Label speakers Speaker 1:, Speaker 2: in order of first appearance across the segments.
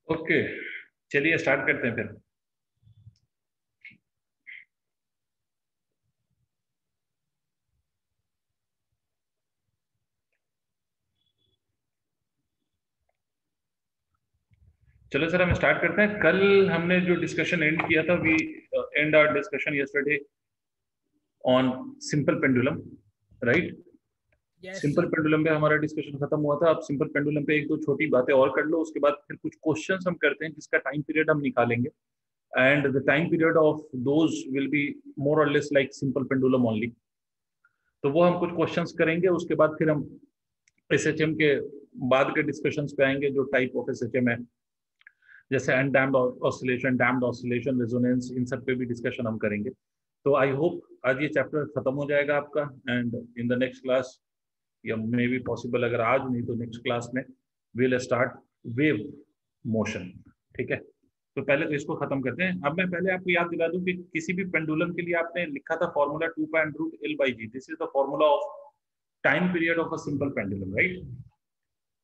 Speaker 1: Okay, चलिए start करते हैं फिर। चलो सर, हम स्टार्ट करते हैं। कल हमने जो डिस्कशन एंड किया था, we end our discussion yesterday on simple pendulum, right? Simple pendulum पे हमारा डिस्कशन खत्म हुआ था। अब सिंपल पेंडुलम पे एक दो छोटी बातें और कर लो, उसके बाद फिर कुछ क्वेश्चंस हम करते हैं जिसका टाइम पीरियड हम निकालेंगे, and the time period of those will be more or less like simple pendulum only. तो वो हम कुछ क्वेश्चंस करेंगे, उसके बाद फिर हम एसएचएम के बाद के डिस्कशंस पे आएंगे, जो टाइप ऑफ एसएचएम है, जैसे undamped oscillation, damped oscillation, resonance, इन सब पे भी डिस्कशन हम करेंगे। तो आई होप आज ये चैप्टर खत्म हो जाएगा आपका, and in the next class, या मे बी पॉसिबल अगर आज नहीं तो नेक्स्ट क्लास में, विल स्टार्ट वेव मोशन। ठीक है, तो पहले तो इसको खत्म करते हैं। अब मैं पहले आपको याद दिला दूं कि किसी भी पेंडुलम के लिए आपने लिखा था formula 2 π√L/g। This is the formula of time period of a simple pendulum, right?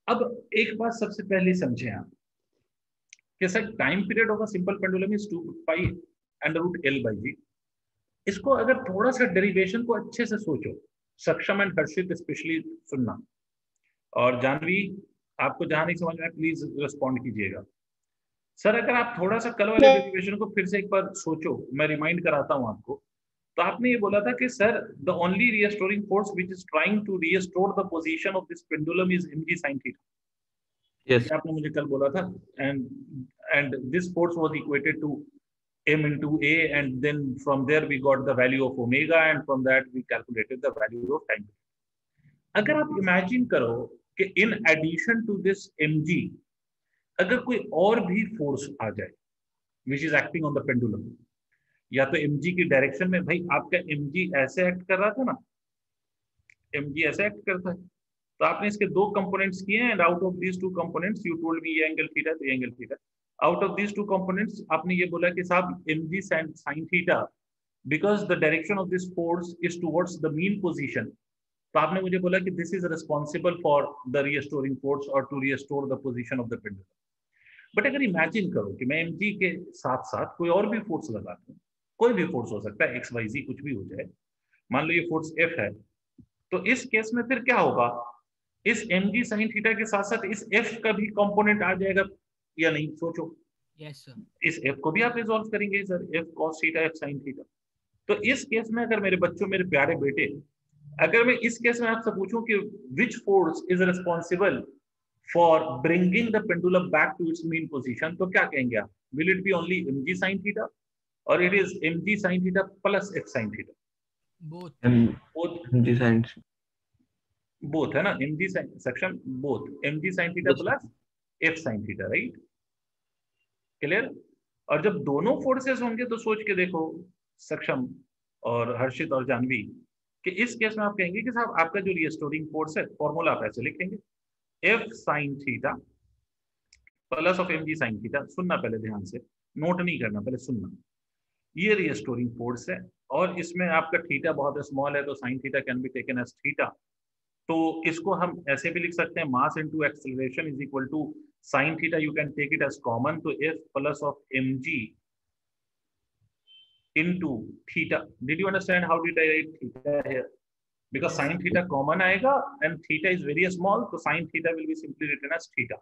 Speaker 1: अब एक बात सबसे पहले समझें आप कि sir time period of a simple pendulum is 2 π√L/g। इसको अगर थोड़ा सा डेरिवेशन को अच्छे से सोचो, सक्षम एंड हर्षित स्पेशली सुनना, और जानवी आपको जहां नहीं समझ में आए प्लीज रिस्पॉन्ड कीजिएगा। सर अगर आप थोड़ा सा कल वाले डेरिवेशन को फिर से एक बार सोचो, मैं रिमाइंड कराता हूं आपको। तो आपने ये बोला था कि sir the only restoring force which is trying to restore the position of this pendulum is mg sin theta.
Speaker 2: Yes.
Speaker 1: ये आपने मुझे कल बोला था, and this force was equated to m into a, and then from there we got the value of omega, and from that we calculated the value of time. अगर आप imagine करो कि in addition to this mg अगर कोई और भी force आ जाए which is acting on the pendulum, या तो mg की डायरेक्शन में, भाई आपका mg ऐसे एक्ट कर रहा था ना, mg ऐसे एक्ट करता है, तो आपने इसके दो कंपोनेंट्स किए हैं, and out of these two components you told me ये एंगल थीटा, तो ये angle theta. Out of these two components आपने ये बोला कि साहब mg sin theta because the direction of this force is towards the mean position, तो आपने मुझे बोला कि this is responsible for the restoring force और to restore the position of the pendulum. But अगर इमेजिन करो कि मैं mg के साथ साथ कोई और भी फोर्स लगाता हूँ, कोई भी फोर्स हो सकता है, एक्स वाई जी कुछ भी हो जाए, मान लो ये फोर्स F है, तो इस केस में फिर क्या होगा, इस mg sin थीटा के साथ साथ इस F का भी कंपोनेंट आ जाएगा या नहीं, सोचो।
Speaker 2: Yes sir.
Speaker 1: इस F को भी आप रिजॉल्व करेंगे sir, F cos theta F sin theta. तो इस केस में अगर मेरे बच्चों, मेरे प्यारे बेटे, अगर मैं इस केस में आपसे पूछूं कि which force is responsible for bringing the pendulum back to its mean position, तो क्या कहेंगे आप? Will it be only mg sin theta or it is mg sin theta plus f sin theta?
Speaker 2: Both.
Speaker 3: mg sin
Speaker 1: both है ना, mg sin section both mg sin theta plus f sin theta, right? Clear? और जब दोनों forces होंगे तो सोच के देखो सक्षम और हर्षित और जानवी, कि इस केस में आप कहेंगे कि साहब आपका जो रिस्टोरिंग फोर्स है, फॉर्मूला आप ऐसे लिखेंगे, f sin theta plus of mg sin theta. सुनना पहले ध्यान से, नोट नहीं करना, पहले सुनना। ये रिस्टोरिंग फोर्स है और इसमें आपका थीटा बहुत स्मॉल है, तो sin theta can be taken as theta. तो इसको हम ऐसे भी लिख सकते हैं, mass into acceleration is equal to sin theta, you can take it as common, तो f plus of mg into theta. Did you understand how did I write theta here? Because sin theta common आएगा and theta is very small, so sin theta will be simply written as theta.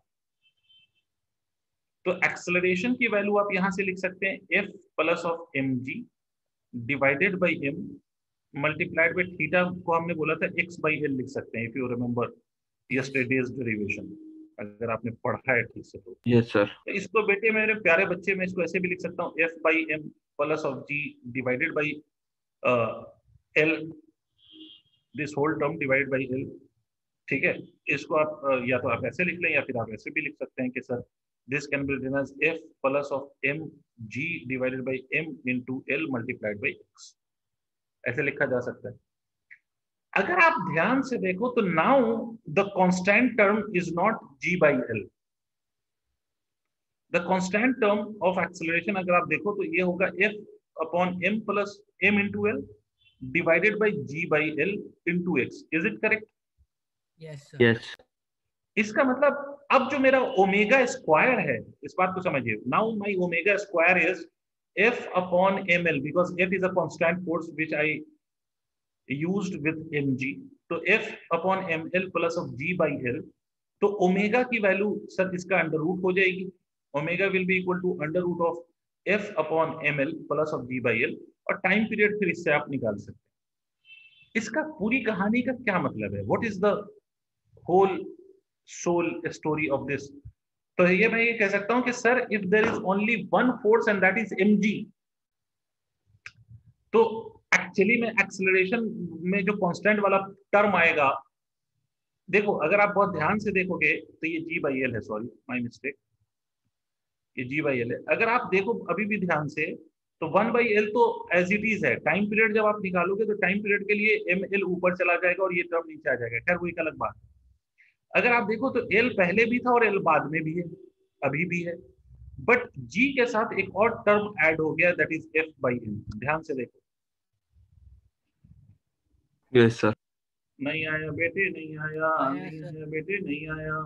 Speaker 1: तो acceleration की value आप यहां से लिख सकते हैं f plus of mg divided by m multiplied by theta को हमने बोला था x बाई l लिख सकते हैं, if you remember yesterday's derivation, अगर आपने पढ़ा है ठीक से तो।
Speaker 3: Yes sir.
Speaker 1: तो इसको बेटे मेरे प्यारे बच्चे, मैं इसको ऐसे भी लिख सकता हूँ f by m plus of g divided by l, this whole term divided by l, ठीक है? इसको आप या तो आप ऐसे लिख लें या फिर आप ऐसे भी लिख सकते हैं कि sir this can be written as f plus of m g divided by m into l multiplied by x, ऐसे लिखा जा सकता है। अगर आप ध्यान से देखो तो now the constant term is not g by l, the constant term of acceleration अगर आप देखो तो ये होगा f upon m plus m into l divided by g by l into x। Is it correct?
Speaker 2: Yes sir.
Speaker 3: Yes.
Speaker 1: इसका मतलब अब जो मेरा ओमेगा स्क्वायर है, इस बात को समझिए, now my omega square is f upon ml, because f is a constant force which I used with mg, तो f upon ml plus of g by l, तो ओमेगा की वैल्यू सर इसका under root हो जाएगी, omega will be equal to under root of f upon ml plus of g by l, और time period फिर इससे आप निकाल सकते हैं। इसका पूरी कहानी का क्या मतलब है? What is the whole sole story of this? तो ये मैं ये कह सकता हूं कि sir if there is only one force and that is mg, तो एक्चुअली में एक्सेलरेशन में जो कांस्टेंट वाला टर्म आएगा, देखो अगर आप बहुत ध्यान से देखोगे तो ये g बाई एल है, सॉरी माय मिस्टेक, ये g बाई एल है। अगर आप देखो अभी भी ध्यान से तो 1 बाई एल तो एज इट इज है, टाइम पीरियड जब आप निकालोगे तो टाइम पीरियड के लिए ml ऊपर चला जाएगा और ये टर्म नीचे आ जाएगा, खैर वो एक अलग बात है। अगर आप देखो तो l पहले भी था और l बाद में भी है, अभी भी है, बट g के साथ एक और टर्म ऐड हो गया, that is f by n। ध्यान से देखो।
Speaker 3: Yes sir.
Speaker 1: नहीं आया बेटे, नहीं आया, नहीं आया बेटे, नहीं आया।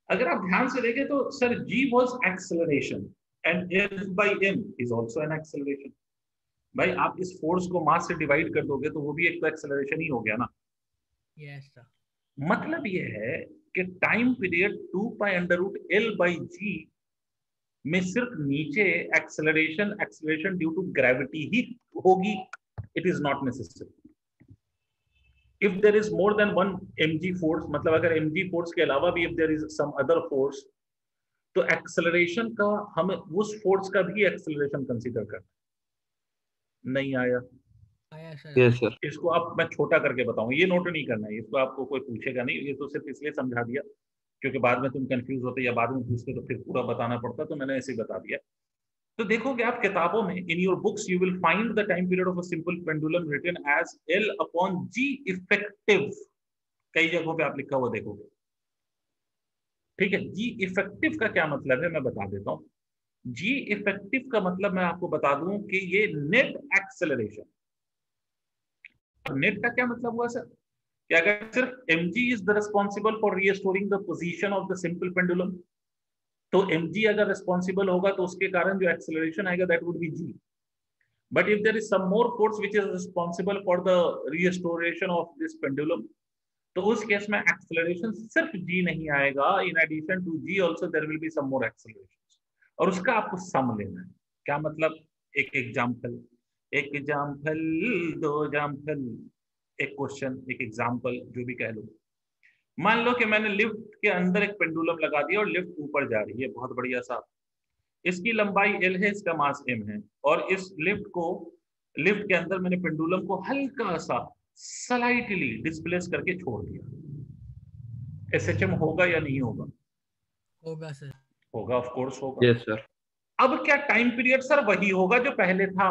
Speaker 1: अगर आप ध्यान से देखें तो sir g was acceleration and f by m is also an acceleration। भाई आप इस फोर्स को मास से डिवाइड कर दोगे तो वो भी एक तो एक्सेलरेशन ही हो गया ना।
Speaker 2: Yes sir.
Speaker 1: मतलब ये है कि time period 2 pi under root l by g में सिर्फ नीचे एक्सेलरेशन ड्यू टू ग्रेविटी ही होगी, it is not necessary. If there is more than one mg force, मतलब अगर mg फोर्स के अलावा भी if there is some other force, तो एक्सेलरेशन का हमें उस फोर्स का भी एक्सेलरेशन कंसीडर करना। नहीं आया?
Speaker 3: Yes sir.
Speaker 1: इसको आप मैं छोटा करके बताऊं, ये नोट नहीं करना है, इसको आपको कोई पूछेगा नहीं, ये तो सिर्फ इसलिए समझा दिया क्योंकि बाद में तुम कंफ्यूज होते या बाद में पूछते तो फिर पूरा बताना पड़ता, तो मैंने ऐसे ही बता दिया। तो देखोगे आप किताबों में, in your books you will find the time period of a simple pendulum written as L upon G effective. कई जगहों पे आप लिखा हुआ देखोगे। ठीक है, जी इफेक्टिव का क्या मतलब है मैं बता देता हूं। जी इफेक्टिव का मतलब मैं आपको बता दूं कि ये नेट एक्सेलरेशन। नेट का क्या मतलब हुआ सर, कि अगर सिर्फ mg is the responsible for restoring the position of the simple pendulum, तो mg अगर रिस्पॉन्सिबल होगा तो उसके कारण जो एक्सेलरेशन आएगा that would be g। But if there is some more force which is responsible for the restoration of this pendulum, तो उस केस में एक्सेलरेशन सिर्फ g नहीं आएगा, in addition to g also there will be some more acceleration, और उसका आपको सम लेना है। क्या मतलब, एक एग्जांपल, एक जामफल, दो जामफल, एक क्वेश्चन, एक एग्जांपल, जो भी कह लो। मान लो कि मैंने लिफ्ट के अंदर एक पेंडुलम लगा दिया और लिफ्ट ऊपर जा रही है, बहुत बढ़िया सा। इसकी लंबाई L है, इसका मास M है, और इस लिफ्ट के अंदर मैंने पेंडुलम को हल्का सा स्लाइटली डिस्प्लेस करके छोड़ दिया। SHM होगा या नहीं होगा?
Speaker 2: होगा सर।
Speaker 1: होगा, ऑफ कोर्स होगा।
Speaker 3: Yes sir.
Speaker 1: अब क्या टाइम पीरियड सर वही होगा जो पहले था?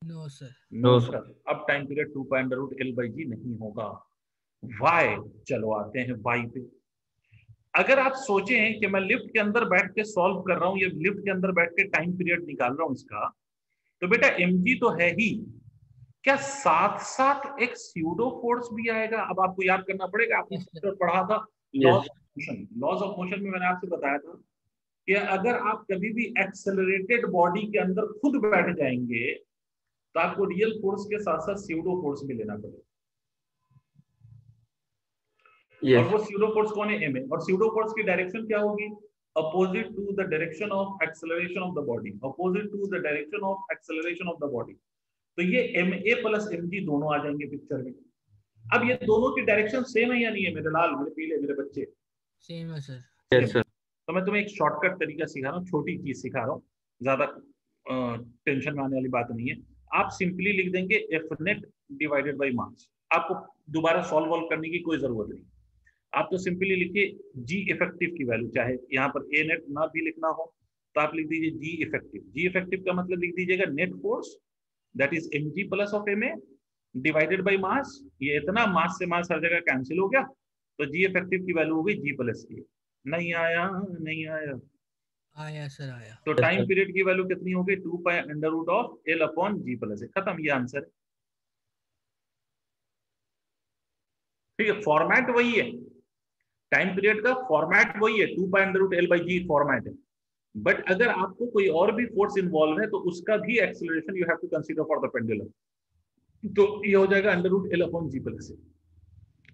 Speaker 2: No sir.
Speaker 1: नो सर, अब time period 2 pi under root L by g नहीं होगा। वाई, चलो आते हैं वाई पे। अगर आप सोचें कि मैं लिफ्ट के अंदर बैठ के सॉल्व कर रहा हूं या लिफ्ट के अंदर बैठ के टाइम पीरियड निकाल रहा हूं इसका, तो बेटा mg तो है ही, क्या साथ साथ एक स्यूडो फोर्स भी आएगा? अब आपको याद करना पड़ेगा, आपने
Speaker 2: Yes, sir.
Speaker 1: चैप्टर पढ़ा था laws of motion. Laws of motion में मैंने आपसे बताया था कि अगर आप कभी भी एक्सेलरेटेड बॉडी के अंदर खुद बैठ जाएंगे तो आपको रियल फोर्स के साथ साथ स्यूडो फोर्स भी लेना पड़ेगा। और वो स्यूडो फोर्स कौन है? m है। और स्यूडो फोर्स की डायरेक्शन क्या होगी? Opposite to the direction of acceleration of the body, opposite to the direction of acceleration of the body. तो ये ma प्लस mg दोनों आ जाएंगे पिक्चर में। अब ये दोनों की डायरेक्शन सेम है या नहीं है मेरे लाल, मेरे पीले, मेरे बच्चे?
Speaker 2: सेम है सर।
Speaker 3: Yes sir.
Speaker 1: तो मैं तुम्हें एक शॉर्टकट तरीका सिखा रहा हूँ, छोटी चीज सिखा रहा हूँ, ज्यादा टेंशन में आने वाली बात नहीं है। आप सिंपली लिख देंगे F net divided by mass. आपको दोबारा सॉल्व करने की कोई जरूरत नहीं, आप तो सिंपली लिखिए जी इफेक्टिव की वैल्यू, चाहे यहाँ पर ए नेट ना भी लिखना हो तो आप लिख दीजिए जी इफेक्टिव। जी इफेक्टिव का मतलब लिख दीजिएगा net force that is mg plus of ma divided by mass. ये इतना मास से मास हर जगह कैंसिल हो गया, तो जी इफेक्टिव की वैल्यू हो गई g प्लस की। नहीं आया, नहीं आया।
Speaker 2: आया सर, आया।
Speaker 1: तो टाइम पीरियड की वैल्यू कितनी होगी? 2 pi under root of L upon g plus a. खत्म, ये आंसर है। ठीक है, फॉर्मेट वही है, टाइम पीरियड का फॉर्मेट वही है, 2 pi under root L by g format है। बट अगर आपको कोई और भी फोर्स इन्वॉल्व है तो उसका भी acceleration you have to consider for the pendulum. तो ये हो जाएगा under root L upon g plus a.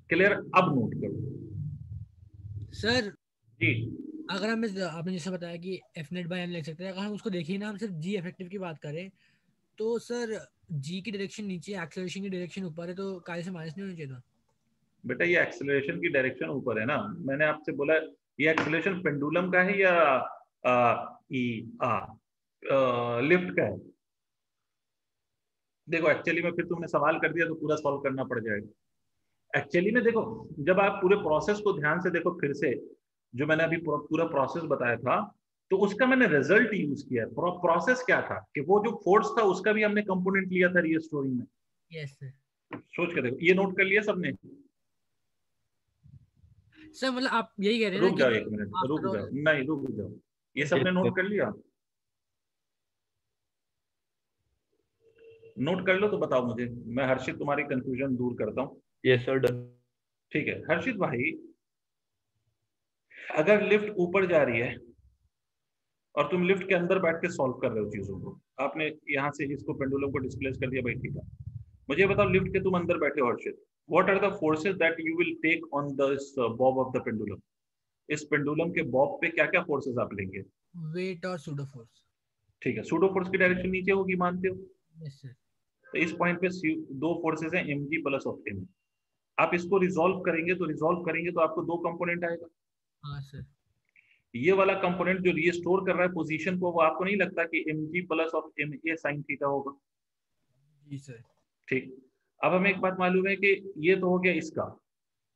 Speaker 1: Clear? अब नोट करो
Speaker 2: सर
Speaker 1: जी।
Speaker 2: अगर हम आपने जैसे बताया कि एफ नेट बाई एम लिख सकते हैं, अगर हम उसको देखिए ना, हम सिर्फ जी इफेक्टिव की बात करें तो सर जी की डायरेक्शन नीचे, एक्सेलरेशन की डायरेक्शन ऊपर है, तो काहे से माइनस नहीं होना चाहिए था?
Speaker 1: बेटा ये एक्सेलरेशन की डायरेक्शन ऊपर है ना, मैंने आपसे बोला ये एक्सेलरेशन पेंडुलम का है या लिफ्ट का है? देखो एक्चुअली में फिर तुमने सवाल कर दिया तो पूरा सॉल्व करना पड़ जाएगा। एक्चुअली में देखो, जब आप पूरे प्रोसेस को ध्यान से देखो फिर से, जो मैंने अभी पूरा प्रोसेस बताया था, तो उसका मैंने रिजल्ट यूज किया। प्रोसेस क्या था कि वो जो फोर्स था उसका भी हमने कंपोनेंट लिया था रीस्टोरिंग में।
Speaker 2: Yes sir.
Speaker 1: सोच के देखो, ये नोट कर लिया सबने?
Speaker 2: सर मतलब आप यही कह रहे हैं ना
Speaker 1: रुक
Speaker 2: कि
Speaker 1: जाओ एक मिनट, रुक जाओ, नहीं रुक जाओ, ये सबने नोट कर लिया? नोट कर लो तो बताओ मुझे, मैं हर्षित तुम्हारी कंफ्यूजन दूर करता हूँ।
Speaker 3: Yes sir, done.
Speaker 1: ठीक है हर्षित भाई, अगर लिफ्ट ऊपर जा रही है और तुम लिफ्ट के अंदर बैठ के सॉल्व कर रहे हो चीजों को, आपने यहाँ से इसको पेंडुलम को डिस्प्लेस कर दिया भाई, ठीक है। मुझे बताओ लिफ्ट के तुम अंदर बैठे हो Harshit, what are the forces that you will take on this bob of the pendulum? इस पेंडुलम के बॉब पे क्या क्या फोर्सेस आप लेंगे?
Speaker 2: वेट और सूडो फोर्स।
Speaker 1: ठीक है, सूडो फोर्स की डायरेक्शन नीचे होगी, मानते हो?
Speaker 2: Yes sir.
Speaker 1: तो इस पॉइंट पे दो फोर्सेस हैं mg प्लस ऑफ m। आप इसको रिजॉल्व करेंगे तो आपको दो कंपोनेंट आएगा।
Speaker 2: हाँ सर।
Speaker 1: ये वाला कंपोनेंट जो रीस्टोर कर रहा है पोजीशन को, वो आपको नहीं लगता कि mg plus of ma sin theta होगा?
Speaker 2: जी सर।
Speaker 1: ठीक, अब हमें एक बात मालूम है कि ये तो हो गया इसका,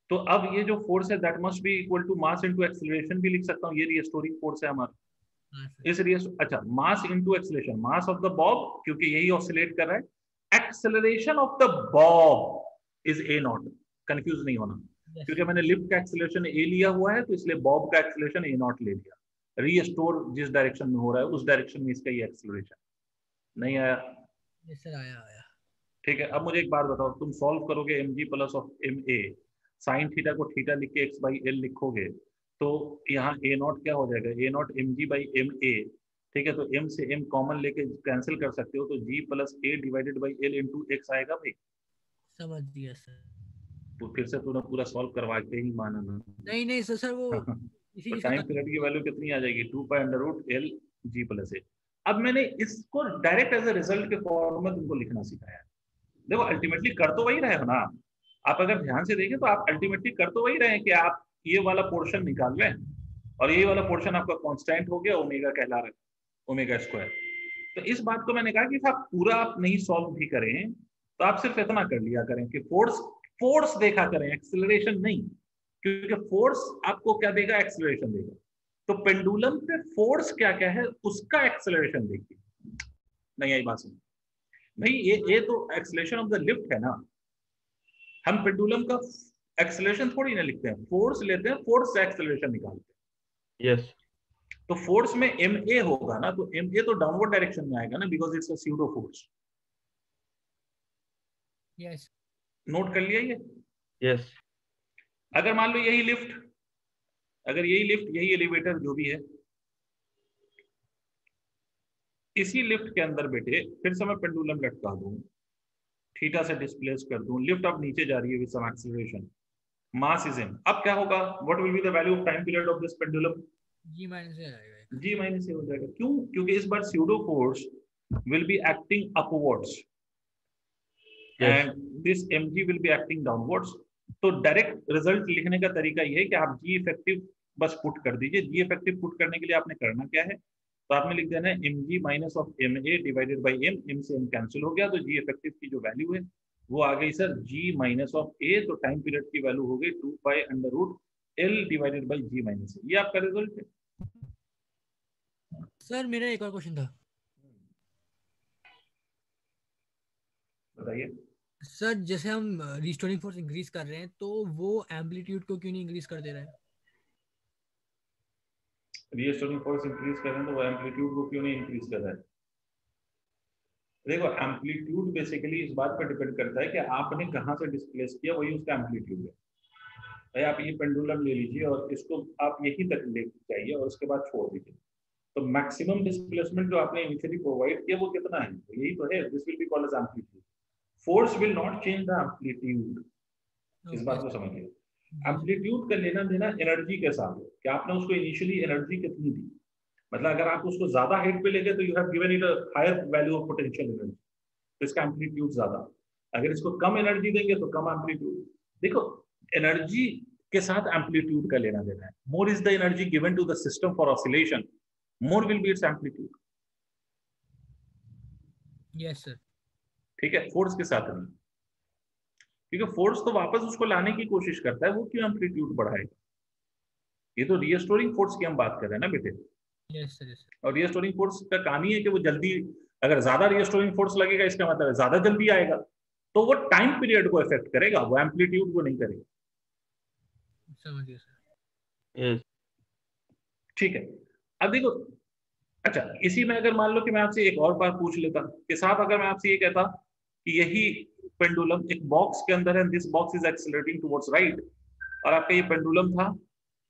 Speaker 1: तो अब ये जो फोर्स है that must be equal to mass into acceleration भी लिख सकता हूँ, ये रीस्टोरिंग फोर्स है हमारा।
Speaker 2: हाँ सर,
Speaker 1: इसलिए अच्छा, मास into acceleration, mass of the Bob, क्योंकि यही ऑसिलेट कर रहा है, acceleration of the Bob is a not, confuse नहीं होना,
Speaker 2: यस
Speaker 1: क्योंकि मैंने लिफ्ट का एक्सेलरेशन ए लिया हुआ है, तो इसलिए बॉब का एक्सेलरेशन ए नॉट ले लिया। रीस्टोर जिस डायरेक्शन में हो रहा है उस डायरेक्शन में इसका ये एक्सेलरेशन नहीं आया।
Speaker 2: यस सर, आया आया।
Speaker 1: ठीक है, अब मुझे एक बात बताओ, तुम सॉल्व करोगे m g plus of m a, sine theta को थीटा लिख के एक्स बाई एल लिखोगे, तो यहाँ ए नॉट क्या हो जाएगा, a naught m g by m a. ठीक है, तो एम से एम कॉमन लेके कैंसिल कर सकते हो, तो g plus a divided by l into x आएगा भाई।
Speaker 2: समझ गया सर।
Speaker 1: तो फिर से तूने पूरा सॉल्व करवा के ही माना ना।
Speaker 2: नहीं नहीं सर, वो इसी
Speaker 1: तो
Speaker 2: चीज
Speaker 1: टाइम
Speaker 2: का।
Speaker 1: पीरियड की वैल्यू कितनी आ जाएगी, 2 pi under root l g plus a. अब मैंने इसको डायरेक्ट एज ए रिजल्ट के फॉर्म में तुमको लिखना सिखाया। देखो अल्टीमेटली कर तो वही रहे हो ना, आप अगर ध्यान से देखें तो आप अल्टीमेटली कर तो वही रहे हैं कि आप ये वाला पोर्शन निकाल लें और ये वाला पोर्शन आपका कांस्टेंट हो गया, ओमेगा कहला रहा है, ओमेगा स्क्वायर। तो इस बात को मैंने कहा कि आप पूरा आप नहीं सॉल्व भी करें तो आप सिर्फ इतना कर लिया करें कि फोर्स फोर्स देखा करें, एक्सेलरेशन नहीं, क्योंकि फोर्स आपको क्या देगा, एक्सेलरेशन देगा। तो पेंडुलम पे फोर्स क्या क्या है उसका एक्सेलरेशन देखिए। नहीं आई बात समझ भाई, ये तो एक्सेलरेशन ऑफ द लिफ्ट है ना, हम पेंडुलम का एक्सेलरेशन थोड़ी ना लिखते हैं, फोर्स लेते हैं, फोर्स से एक्सेलरेशन निकालते हैं।
Speaker 3: यस
Speaker 1: तो फोर्स में एम ए होगा ना, तो एम ए तो डाउनवर्ड डायरेक्शन में आएगा ना, because it's a pseudo force.
Speaker 2: Yes
Speaker 1: note कर लिया ये।
Speaker 3: यस
Speaker 1: अगर मान लो यही लिफ्ट, अगर यही लिफ्ट, यही एलिवेटर जो भी है, इसी लिफ्ट के अंदर बेटे फिर से मैं पेंडुलम लटका दूं, थीटा से डिस्प्लेस कर दूं, लिफ्ट अब नीचे जा रही है with some acceleration, mass is in, अब क्या होगा, what will be the value of time period of this pendulum,
Speaker 2: ji minus से आएगा।
Speaker 1: जी माइनस ए हो जाएगा। क्यों, क्योंकि इस बार pseudo force will be acting upwards
Speaker 3: yes
Speaker 1: and this mg will be acting downwards. तो डायरेक्ट रिजल्ट लिखने का तरीका ये है कि आप जी इफेक्टिव बस पुट कर दीजिए। जी इफेक्टिव पुट करने के लिए आपने करना क्या है, तो आपने लिख देना है mg minus of m a divided by m, m से एम कैंसिल हो गया, तो जी इफेक्टिव की जो वैल्यू है वो आ गई sir g minus of a, तो टाइम पीरियड की वैल्यू हो गई 2 pi under root L divided by g minus a. ये आपका रिजल्ट है।
Speaker 2: सर मेरा एक और क्वेश्चन था।
Speaker 1: बताइए।
Speaker 2: सर जैसे हम रिस्टोरिंग फोर्स इंक्रीज कर रहे हैं, तो वो एम्पलीट्यूड को क्यों नहीं इंक्रीज कर दे रहा है?
Speaker 1: रीस्टोरिंग फोर्स इंक्रीज कर रहे हैं तो वो एम्पलीट्यूड को क्यों नहीं इंक्रीज कर रहा है। देखो एम्पलीट्यूड बेसिकली इस बात पर डिपेंड करता है कि आपने कहाँ से डिस्प्लेस किया, वही उसका एम्पलीट्यूड है। भाई आप ये पेंडुलम ले लीजिए और इसको आप यहीं तक ले जाइए और उसके बाद छोड़ दीजिए, तो मैक्सिमम डिस्प्लेसमेंट जो आपने इनिशियली प्रोवाइड किया वो कितना है, तो यही तो है, this will be called as amplitude. Force will not change the amplitude, इस बात को समझिए। एम्पलीट्यूड का लेना देना एनर्जी के साथ है कि आपने उसको इनिशियली एनर्जी कितनी दी। मतलब अगर आप उसको ज्यादा हाइट पे ले गए तो you have given it a higher value of potential energy, तो इसका एम्पलीट्यूड ज्यादा। अगर इसको कम एनर्जी देंगे तो कम एम्पलीट्यूड। देखो एनर्जी के साथ एम्पलीट्यूड का लेना देना है, more is the energy given to the system for oscillation, more will be its amplitude.
Speaker 2: Yes sir.
Speaker 1: ठीक है, फोर्स के साथ नहीं, क्योंकि फोर्स तो वापस उसको लाने की कोशिश करता है, वो क्यों एम्पलीट्यूड बढ़ाएगा। ये तो रिस्टोरिंग फोर्स की हम बात कर रहे हैं ना बेटे,
Speaker 2: यस सर, यस
Speaker 1: और रिस्टोरिंग फोर्स का काम ही है कि वो जल्दी, अगर ज्यादा रिस्टोरिंग फोर्स लगेगा इसका मतलब है ज्यादा जल्दी आएगा, तो वो टाइम पीरियड को इफेक्ट करेगा, वो एम्पलीट्यूड को नहीं करेगा।
Speaker 2: समझ गया सर।
Speaker 3: यस
Speaker 1: ठीक है, अब देखो, अच्छा इसी में अगर मान लो कि मैं आपसे एक और बात पूछ लेता कि साहब अगर मैं आपसे ये कहता कि यही पेंडुलम एक बॉक्स के अंदर है, this box is accelerating towards right, और आपका ये पेंडुलम था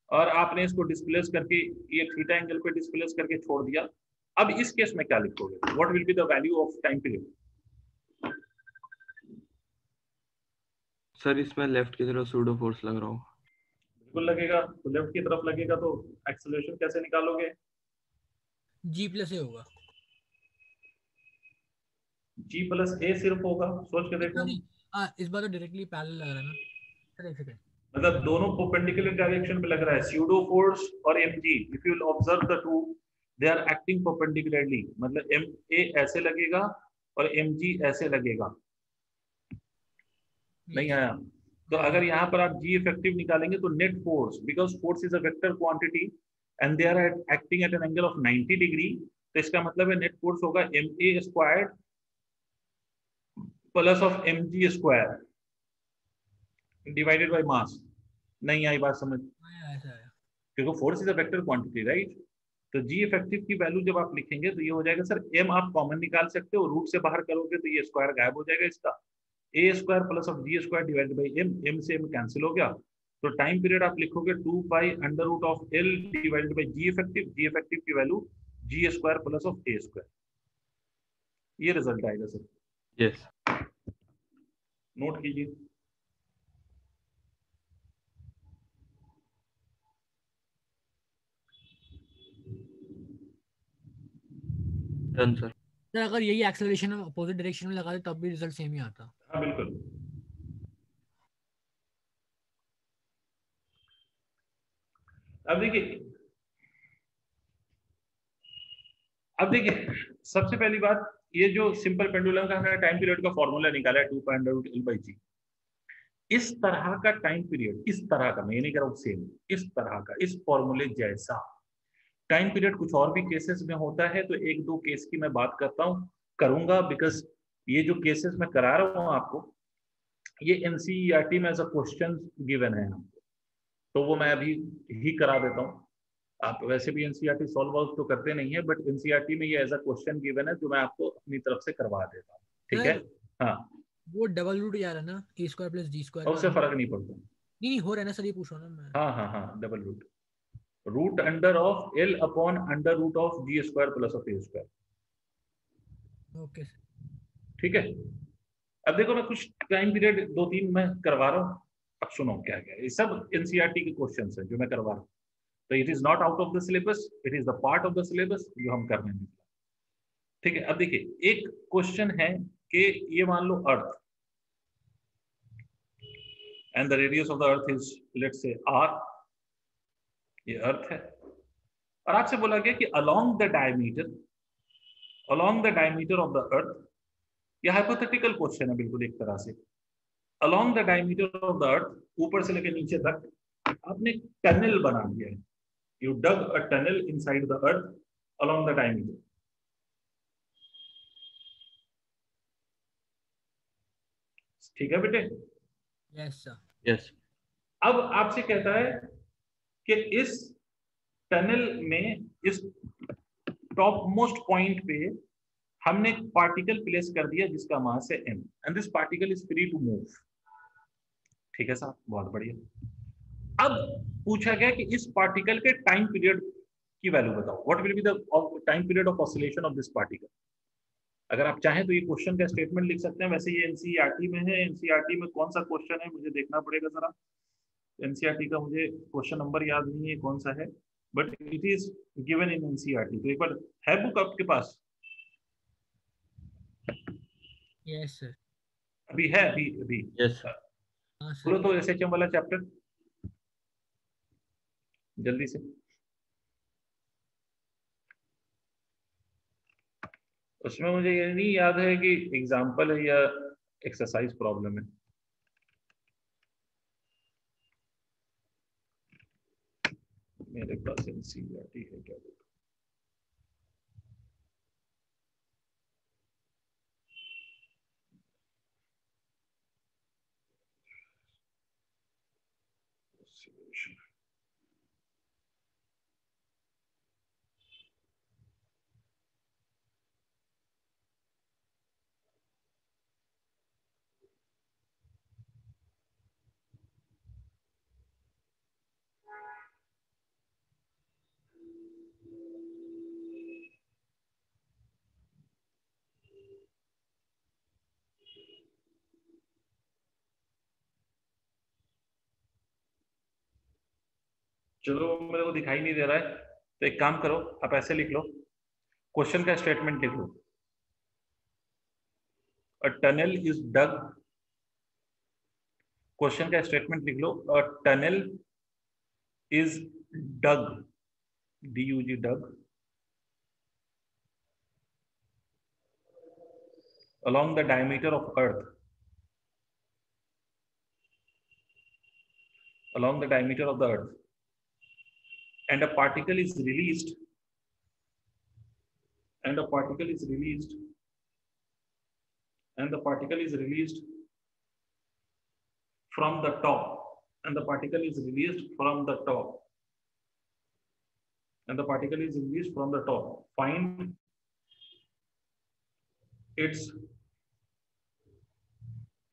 Speaker 1: और आपने इसको डिस्प्लेस करके ये थीटा एंगल पे डिस्प्लेस करके छोड़ दिया, अब इस केस में क्या लिखोगे, what will be the value of time period.
Speaker 3: Sir इसमें लेफ्ट की तरफ सूडो फोर्स लग रहा हूँ।
Speaker 1: बिल्कुल लगेगा, तो लेफ्ट की तरफ लगेगा तो एक्सेलरेशन कैसे निकालोगे,
Speaker 2: जी प्लस ए होगा।
Speaker 1: जी प्लस ए सिर्फ होगा, सोच के देखो।
Speaker 2: नहीं, इस बार तो डायरेक्टली पैरेलल लग रहा है ना सर, एक सेकंड।
Speaker 1: मतलब दोनों परपेंडिकुलर डायरेक्शन पे लग रहा है, स्यूडो फोर्स और mg, if you observe the two they are acting perpendicularly, मतलब ma ऐसे लगेगा और mg ऐसे लगेगा। नहीं आया, तो अगर यहाँ पर आप जी इफेक्टिव निकालेंगे तो net force, because force is a vector quantity, and they are acting at an angle of 90 degree, तो इसका मतलब है नेट फोर्स होगा ma square plus of mg square divided by mass. नहीं आई बात समझ?
Speaker 2: ऐसा है।
Speaker 1: क्योंकि force is a vector quantity, right? तो जी इफेक्टिव की वैल्यू जब आप लिखेंगे तो ये हो जाएगा सर, एम आप कॉमन निकाल सकते हो, रूट से बाहर करोगे तो ये स्क्वायर गायब हो जाएगा इसका, a square plus of g square divided by m, m से एम कैंसिल हो गया, तो टाइम पीरियड आप लिखोगे 2 pi under root of L divided by g effective, g effective की value g square plus of a square, ये result आएगा sir.
Speaker 3: Yes
Speaker 1: note कीजिए।
Speaker 3: Done sir.
Speaker 2: सर अगर यही एक्सेलरेशन अपोजिट डायरेक्शन में लगा दे तब भी रिजल्ट सेम ही आता।
Speaker 1: हाँ बिल्कुल। अब देखिए सबसे पहली बात, ये जो सिंपल पेंडुलम का हमने टाइम पीरियड का फॉर्मूला निकाला है 2 pi under root L by g, इस तरह का टाइम पीरियड, इस तरह का, मैं ये नहीं कह रहा हूँ सेम, इस तरह का, इस फॉर्मूले जैसा टाइम पीरियड कुछ और भी केसेस में होता है, तो एक दो केस की मैं बात करता हूँ, करूंगा, बिकॉज ये जो केसेस मैं करा रहा हूँ आपको, ये एनसीईआरटी में एज अ क्वेश्चन गिवन है हमको, तो वो मैं अभी ही करा देता हूँ। आप वैसे भी एनसीईआरटी सॉल्व आउट तो करते नहीं है, बट एनसीईआरटी में ये एज अ क्वेश्चन गिवन है जो मैं आपको अपनी तरफ से करवा देता हूँ, ठीक है? हाँ,
Speaker 2: वो डबल रूट जा रहा है ना, ए स्क्वायर प्लस जी स्क्वायर
Speaker 1: उससे फर्क नहीं पड़ता।
Speaker 2: नहीं हो रहा है ना सर, ये पूछ रहा हूँ ना मैं।
Speaker 1: हाँ हाँ हाँ, double root, root under of L upon under root of g square plus of a square,
Speaker 2: okay
Speaker 1: ठीक है? अब देखो मैं कुछ टाइम पीरियड 2-3 मैं करवा रहा हूँ, अब सुनो क्या क्या, ये सब एनसीईआरटी के क्वेश्चंस हैं जो मैं करवा रहा हूँ, तो it is not out of the syllabus, it is the part of the syllabus जो हम कर रहे हैं, ठीक है? अब देखिए एक क्वेश्चन है कि ये मान लो earth and the radius of the earth is let's say r, ये अर्थ है, और आपसे बोला गया कि along the diameter of the अर्थ, ये हाइपोथेटिकल क्वेश्चन है बिल्कुल एक तरह से, along the diameter of the अर्थ, ऊपर से लेकर नीचे तक आपने टनल बना दिया है, you dug a tunnel inside the earth along the diameter, ठीक है बेटे?
Speaker 2: Yes sir.
Speaker 3: यस
Speaker 1: अब आपसे कहता है कि इस टनल में, इस टॉप मोस्ट पॉइंट पे हमने एक पार्टिकल प्लेस कर दिया जिसका मास है m, and this particle is free to move, ठीक है साहब, बहुत बढ़िया। अब पूछा गया कि इस पार्टिकल के टाइम पीरियड की वैल्यू बताओ, what will be the time period of oscillation of this particle. अगर आप चाहें तो ये क्वेश्चन का स्टेटमेंट लिख सकते हैं, वैसे ये एनसीईआरटी में है, एनसीईआरटी में कौन सा क्वेश्चन है मुझे देखना पड़ेगा जरा, एनसीईआरटी का मुझे क्वेश्चन नंबर याद नहीं है कौन सा है, but it is given in NCERT, तो एक बार है बुक आपके पास?
Speaker 2: Yes sir.
Speaker 1: अभी है, अभी अभी
Speaker 3: यस
Speaker 2: हाँ
Speaker 1: बोलो
Speaker 2: सर।
Speaker 1: तो एसएचएम वाला चैप्टर जल्दी से, उसमें मुझे ये नहीं याद है कि एग्जाम्पल है या एक्सरसाइज प्रॉब्लम है, मेरे पास एनसीईआरटी है क्या? चलो मेरे को दिखाई नहीं दे रहा है, तो एक काम करो, आप ऐसे लिख लो, क्वेश्चन का स्टेटमेंट लिख लो, a tunnel is dug, question का स्टेटमेंट लिख लो, a tunnel is dug, DUG dug, along the diameter of earth, along the diameter of the earth, and a particle is released, and the particle is released, and the particle is released from the top, and the particle is released from the top, and the particle is released from the top. Find its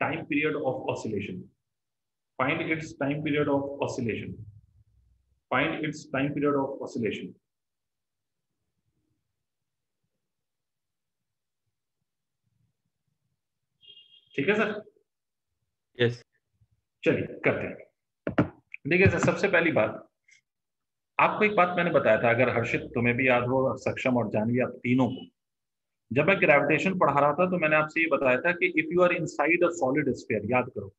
Speaker 1: time period of oscillation. Find its time period of oscillation. Find its time period of oscillation. ठीक है sir?
Speaker 3: Yes.
Speaker 1: चलिए करते हैं। देखिए sir, सबसे पहली बात, आपको एक बात मैंने बताया था, अगर हर्षित तुम्हें भी याद हो, सक्षम और जानवी, आप तीनों को, जब मैं ग्रेविटेशन पढ़ा रहा था तो मैंने आपसे ये बताया था कि if you are inside a solid sphere, याद करो,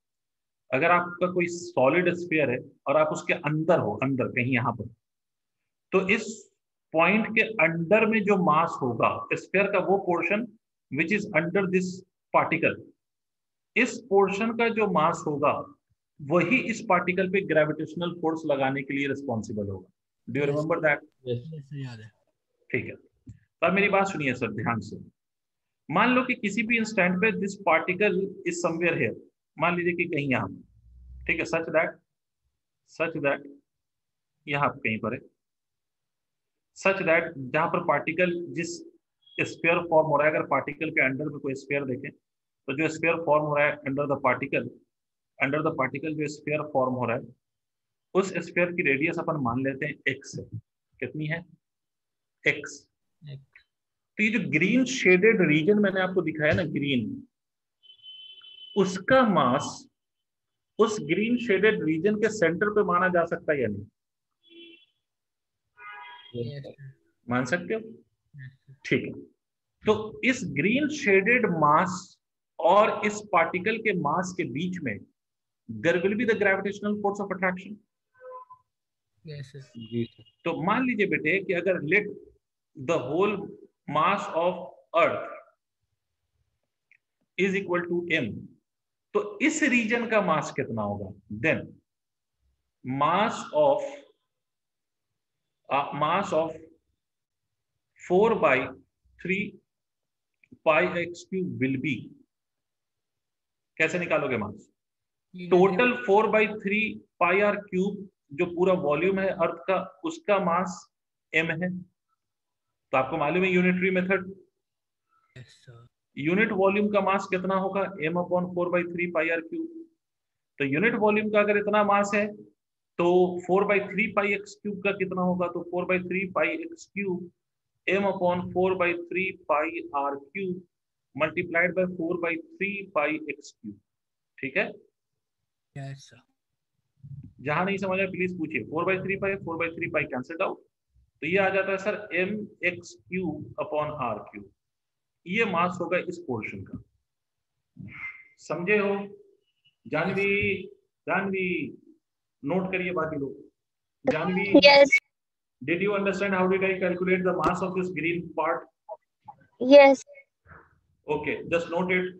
Speaker 1: अगर आपका कोई सॉलिड स्फीयर है और आप उसके अंदर हो, अंदर कहीं यहां पर, तो इस पॉइंट के अंदर में जो मास होगा स्फीयर का, वो portion which is under this particle, इस पोर्शन का जो मास होगा वही इस पार्टिकल पे ग्रेविटेशनल फोर्स लगाने के लिए रिस्पॉन्सिबल होगा। Do you remember that?
Speaker 2: याद है।
Speaker 1: ठीक है, तो अब मेरी बात सुनिए सर ध्यान से। मान लो कि किसी भी इंस्टेंट पे this particle is somewhere here, मान लीजिए कि कहीं यहाँ, ठीक है, सच दैट यहाँ कहीं पर है, सच दैट जहां पर पार्टिकल जिस स्फीयर फॉर्म हो रहा है, अगर पार्टिकल के अंडर में कोई स्फीयर देखें तो जो स्फीयर फॉर्म हो रहा है अंडर द पार्टिकल जो स्फीयर फॉर्म हो रहा है, उस स्फीयर की रेडियस अपन मान लेते हैं x है। कितनी है? x। तो ये जो ग्रीन शेडेड रीजन मैंने आपको दिखाया ना, ग्रीन, उसका मास उस ग्रीन शेडेड रीजन के सेंटर पे माना जा सकता है या नहीं? मान सकते हो? ठीक है, तो इस ग्रीन शेडेड मास और इस पार्टिकल के मास के बीच में there will be the gravitational force of attraction. तो मान लीजिए बेटे कि अगर let the whole mass of earth is equal to m, तो इस रीजन का मास कितना होगा? Then mass of 4/3 πx³ will be, कैसे निकालोगे मास? टोटल 4/3 πr³ जो पूरा वॉल्यूम है अर्थ का, उसका मास m है। तो आपको मालूम है यूनिटरी मेथड, यूनिट वॉल्यूम का मास कितना होगा? m/4/3 πr³। तो यूनिट वॉल्यूम का अगर इतना मास है तो 4/3 πx³ का कितना होगा? तो 4/3 πx³ m/4/3 πr³ multiplied by 4/3 πx³। ठीक है?
Speaker 2: Yes sir.
Speaker 1: जहां नहीं समझ आया प्लीज पूछिए। 4/3 π कैंसिल आउट, तो ये आ जाता है सर mx³ ये मास होगा इस पोर्शन का। समझे हो? जानवी नोट करिए बाकी लोग। Janvi,
Speaker 4: Yes.
Speaker 1: did you understand how did I calculate the mass of this green part?
Speaker 4: Yes.
Speaker 1: Okay, just note it.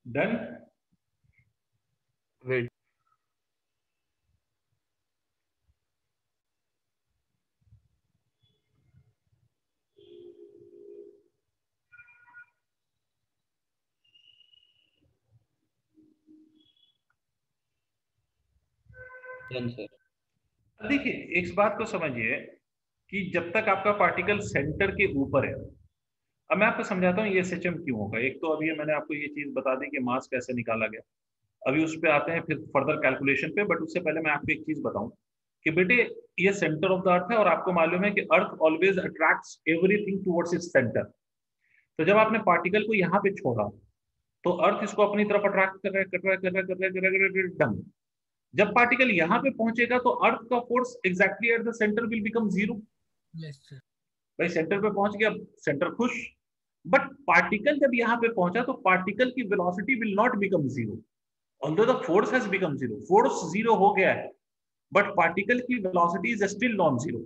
Speaker 1: Done?
Speaker 3: Wait. Done, sir.
Speaker 1: देखिए एक बात को समझिए कि जब तक आपका पार्टिकल सेंटर के ऊपर है, अब मैं आपको समझाता हूँ ये SHM क्यों होगा। एक तो अभी मैंने आपको ये चीज बता दी कि मास कैसे निकाला गया, अभी उस पर आते हैं फिर फर्दर कैलकुलेशन पे। बट उससे पहले मैं आपको एक चीज बताऊं कि बेटे ये सेंटर ऑफ द अर्थ है और आपको मालूम है कि earth always attracts everything towards its centre. तो जब आपने पार्टिकल को यहाँ पे छोड़ा तो अर्थ इसको अपनी तरफ अट्रैक्ट कर रहा है, कर रहा है, कर रहा है, कर रहा है, कर रहा है, डन। जब पार्टिकल यहाँ पे पहुंचेगा तो अर्थ का force exactly at the centre will become zero. भाई सेंटर पे पहुंच गया, सेंटर खुश। बट पार्टिकल जब यहाँ पे पहुंचा तो पार्टिकल की velocity will not become zero, although the force has become zero. Force zero हो गया है बट पार्टिकल की velocity is still non zero.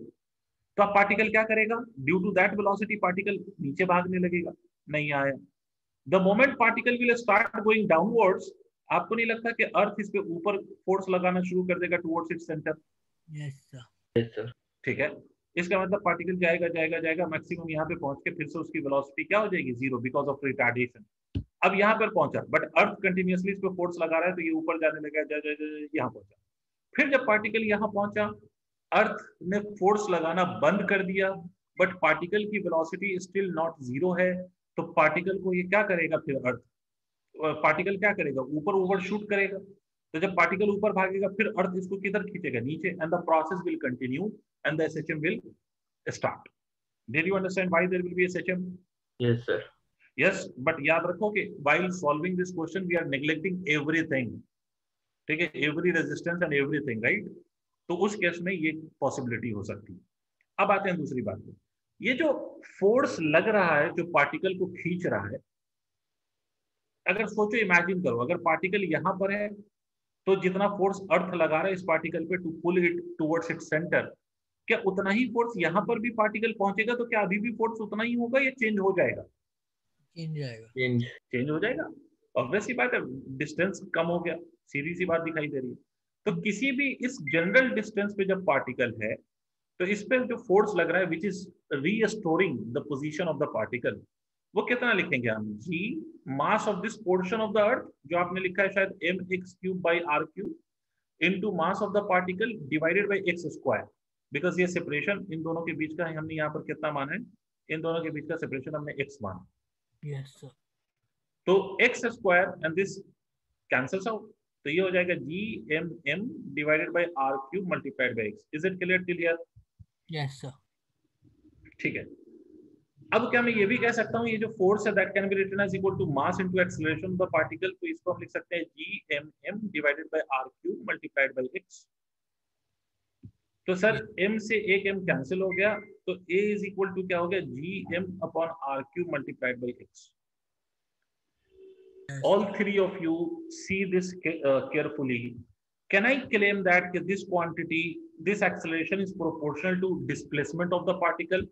Speaker 1: तो अब पार्टिकल क्या करेगा? Due to that velocity particle नीचे भागने लगेगा, नहीं आया। The moment particle will start going downwards, आपको नहीं लगता कि अर्थ इस पे ऊपर फोर्स लगाना शुरू कर देगा towards its centre?
Speaker 3: Yes sir.
Speaker 1: ठीक है, इसका मतलब पार्टिकल जाएगा जाएगा जाएगा, मैक्सिमम यहाँ पे पहुंच के फिर से उसकी वेलोसिटी क्या हो जाएगी? Zero, because of retardation. अब यहाँ पर पहुंचा बट अर्थ कंटिन्यूअसली इस पे फोर्स लगा रहा है तो ये ऊपर जाने लगा, यहाँ पहुंचा। फिर जब पार्टिकल यहाँ पहुंचा, अर्थ ने फोर्स लगाना बंद कर दिया बट पार्टिकल की वेलोसिटी स्टिल नॉट जीरो है। तो पार्टिकल को ये क्या करेगा? फिर अर्थ पार्टिकल क्या करेगा? ऊपर ओवर शूट करेगा। तो जब पार्टिकल ऊपर भागेगा फिर अर्थ इसको किधर खींचेगा? नीचे। And the process will continue and the SHM will start. Did you understand why there will be SHM?
Speaker 3: Yes sir.
Speaker 1: Yes, but याद रखो कि while solving this question we are neglecting everything. ठीक है, every resistance and everything, right? तो उस case में ये possibility हो सकती है। अब आते हैं दूसरी बात पे। ये जो फोर्स लग रहा है जो पार्टिकल को खींच रहा है, अगर सोचो, इमेजिन करो, अगर पार्टिकल यहाँ पर है तो जितना फोर्स अर्थ लगा रहा है इस पार्टिकल पे to pull it towards its centre, क्या उतना ही फोर्स यहाँ पर भी पार्टिकल पहुंचेगा? तो क्या अभी भी फोर्स उतना ही होगा या चेंज हो जाएगा? चेंज हो जाएगा। ऑब्वियस सी बात है, डिस्टेंस कम हो गया, सीधी सी बात दिखाई दे रही है। तो किसी भी इस जनरल डिस्टेंस पे जब पार्टिकल है तो इस पे जो फोर्स लग रहा है which is restoring the position of the particle, वो कितना लिखेंगे हम? G mass of this portion of the earth, जो आपने लिखा है शायद mx³ by r³ into mass of the particle divided by x square. Because ये सेपरेशन इन दोनों के बीच का हमने यहाँ पर कितना माना है? इन दोनों के बीच का सेपरेशन हमने x माना।
Speaker 2: Yes sir.
Speaker 1: तो x square and this cancels out, तो ये हो जाएगा gmm divided by r³ multiplied by x। Is it clear till here?
Speaker 2: Yes sir.
Speaker 1: ठीक है। अब क्या मैं ये भी कह सकता हूँ ये जो फोर्स है that can be written as equal to mass into acceleration of the particle, तो इसको हम लिख सकते हैं gmm divided by r³ multiplied by x। तो सर m से एक m कैंसिल हो गया तो a इज इक्वल टू क्या हो गया? gm upon r³ multiplied by x। All three of you see this carefully. Can I claim that this quantity, this acceleration is proportional to displacement of the particle,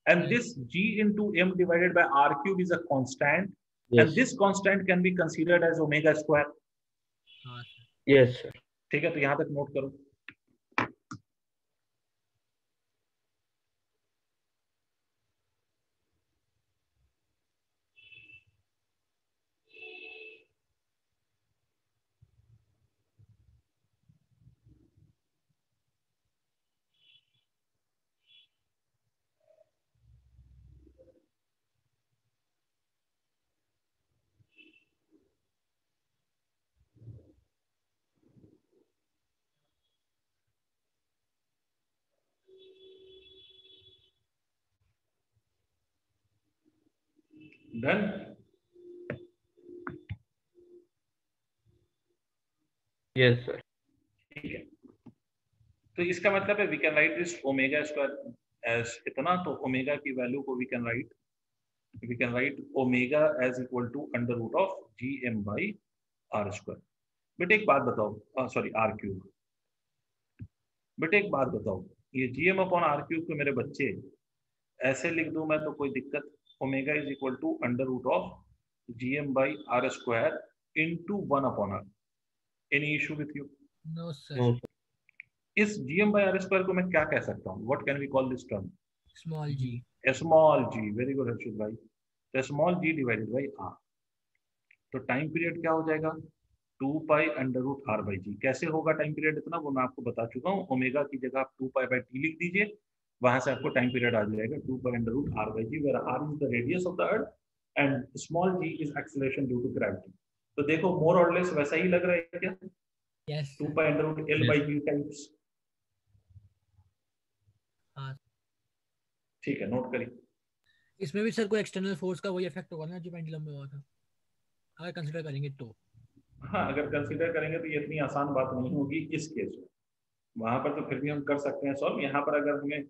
Speaker 1: and this g into m divided by r³ is a constant, and this constant can be considered as omega square?
Speaker 3: Yes sir.
Speaker 1: ठीक है, तो यहाँ तक note करो। Done?
Speaker 3: Yes sir.
Speaker 1: ठीक है, तो इसका मतलब है we can write this omega square as इतना, तो ओमेगा की वैल्यू को we can write omega as equal to under root of gm by r square. बेटे एक बात बताओ, सॉरी r³। बेटे एक बात बताओ, ये gm अपॉन r³ को मेरे बच्चे ऐसे लिख दूं मैं तो कोई दिक्कत? Omega is equal to under root of gm by r square into 1 upon r। Any issue with you?
Speaker 2: No sir.
Speaker 1: इस gm बाई r स्क्वायर को मैं क्या कह सकता हूँ? What can we call this term?
Speaker 2: Small g.
Speaker 1: Small g। Very good Harshit भाई। तो स्मॉल g डिवाइडेड बाई r। तो टाइम पीरियड क्या हो जाएगा? 2 pi under root r by g. कैसे होगा टाइम पीरियड इतना, वो मैं आपको बता चुका हूँ। ओमेगा की जगह आप 2 पाई बाई टी लिख दीजिए, वहां से आपको टाइम पीरियड आ जाएगा 2 pi under root r by g, where r is the radius of the earth and small g is acceleration due to gravity. तो देखो मोर और लेस वैसा ही लग रहा है क्या?
Speaker 2: Yes.
Speaker 1: 2 pi under root l by g times.
Speaker 2: हाँ।
Speaker 1: ठीक है, नोट करिए।
Speaker 2: इसमें भी सर कोई एक्सटर्नल फोर्स का वही इफेक्ट होगा ना जो पेंडुलम में हुआ था, अगर कंसीडर करेंगे तो।
Speaker 1: हाँ, अगर कंसीडर करेंगे तो ये इतनी आसान बात नहीं होगी इस केस में। वहां पर तो फिर भी हम कर सकते हैं सॉल्व। यहाँ पर अगर हमें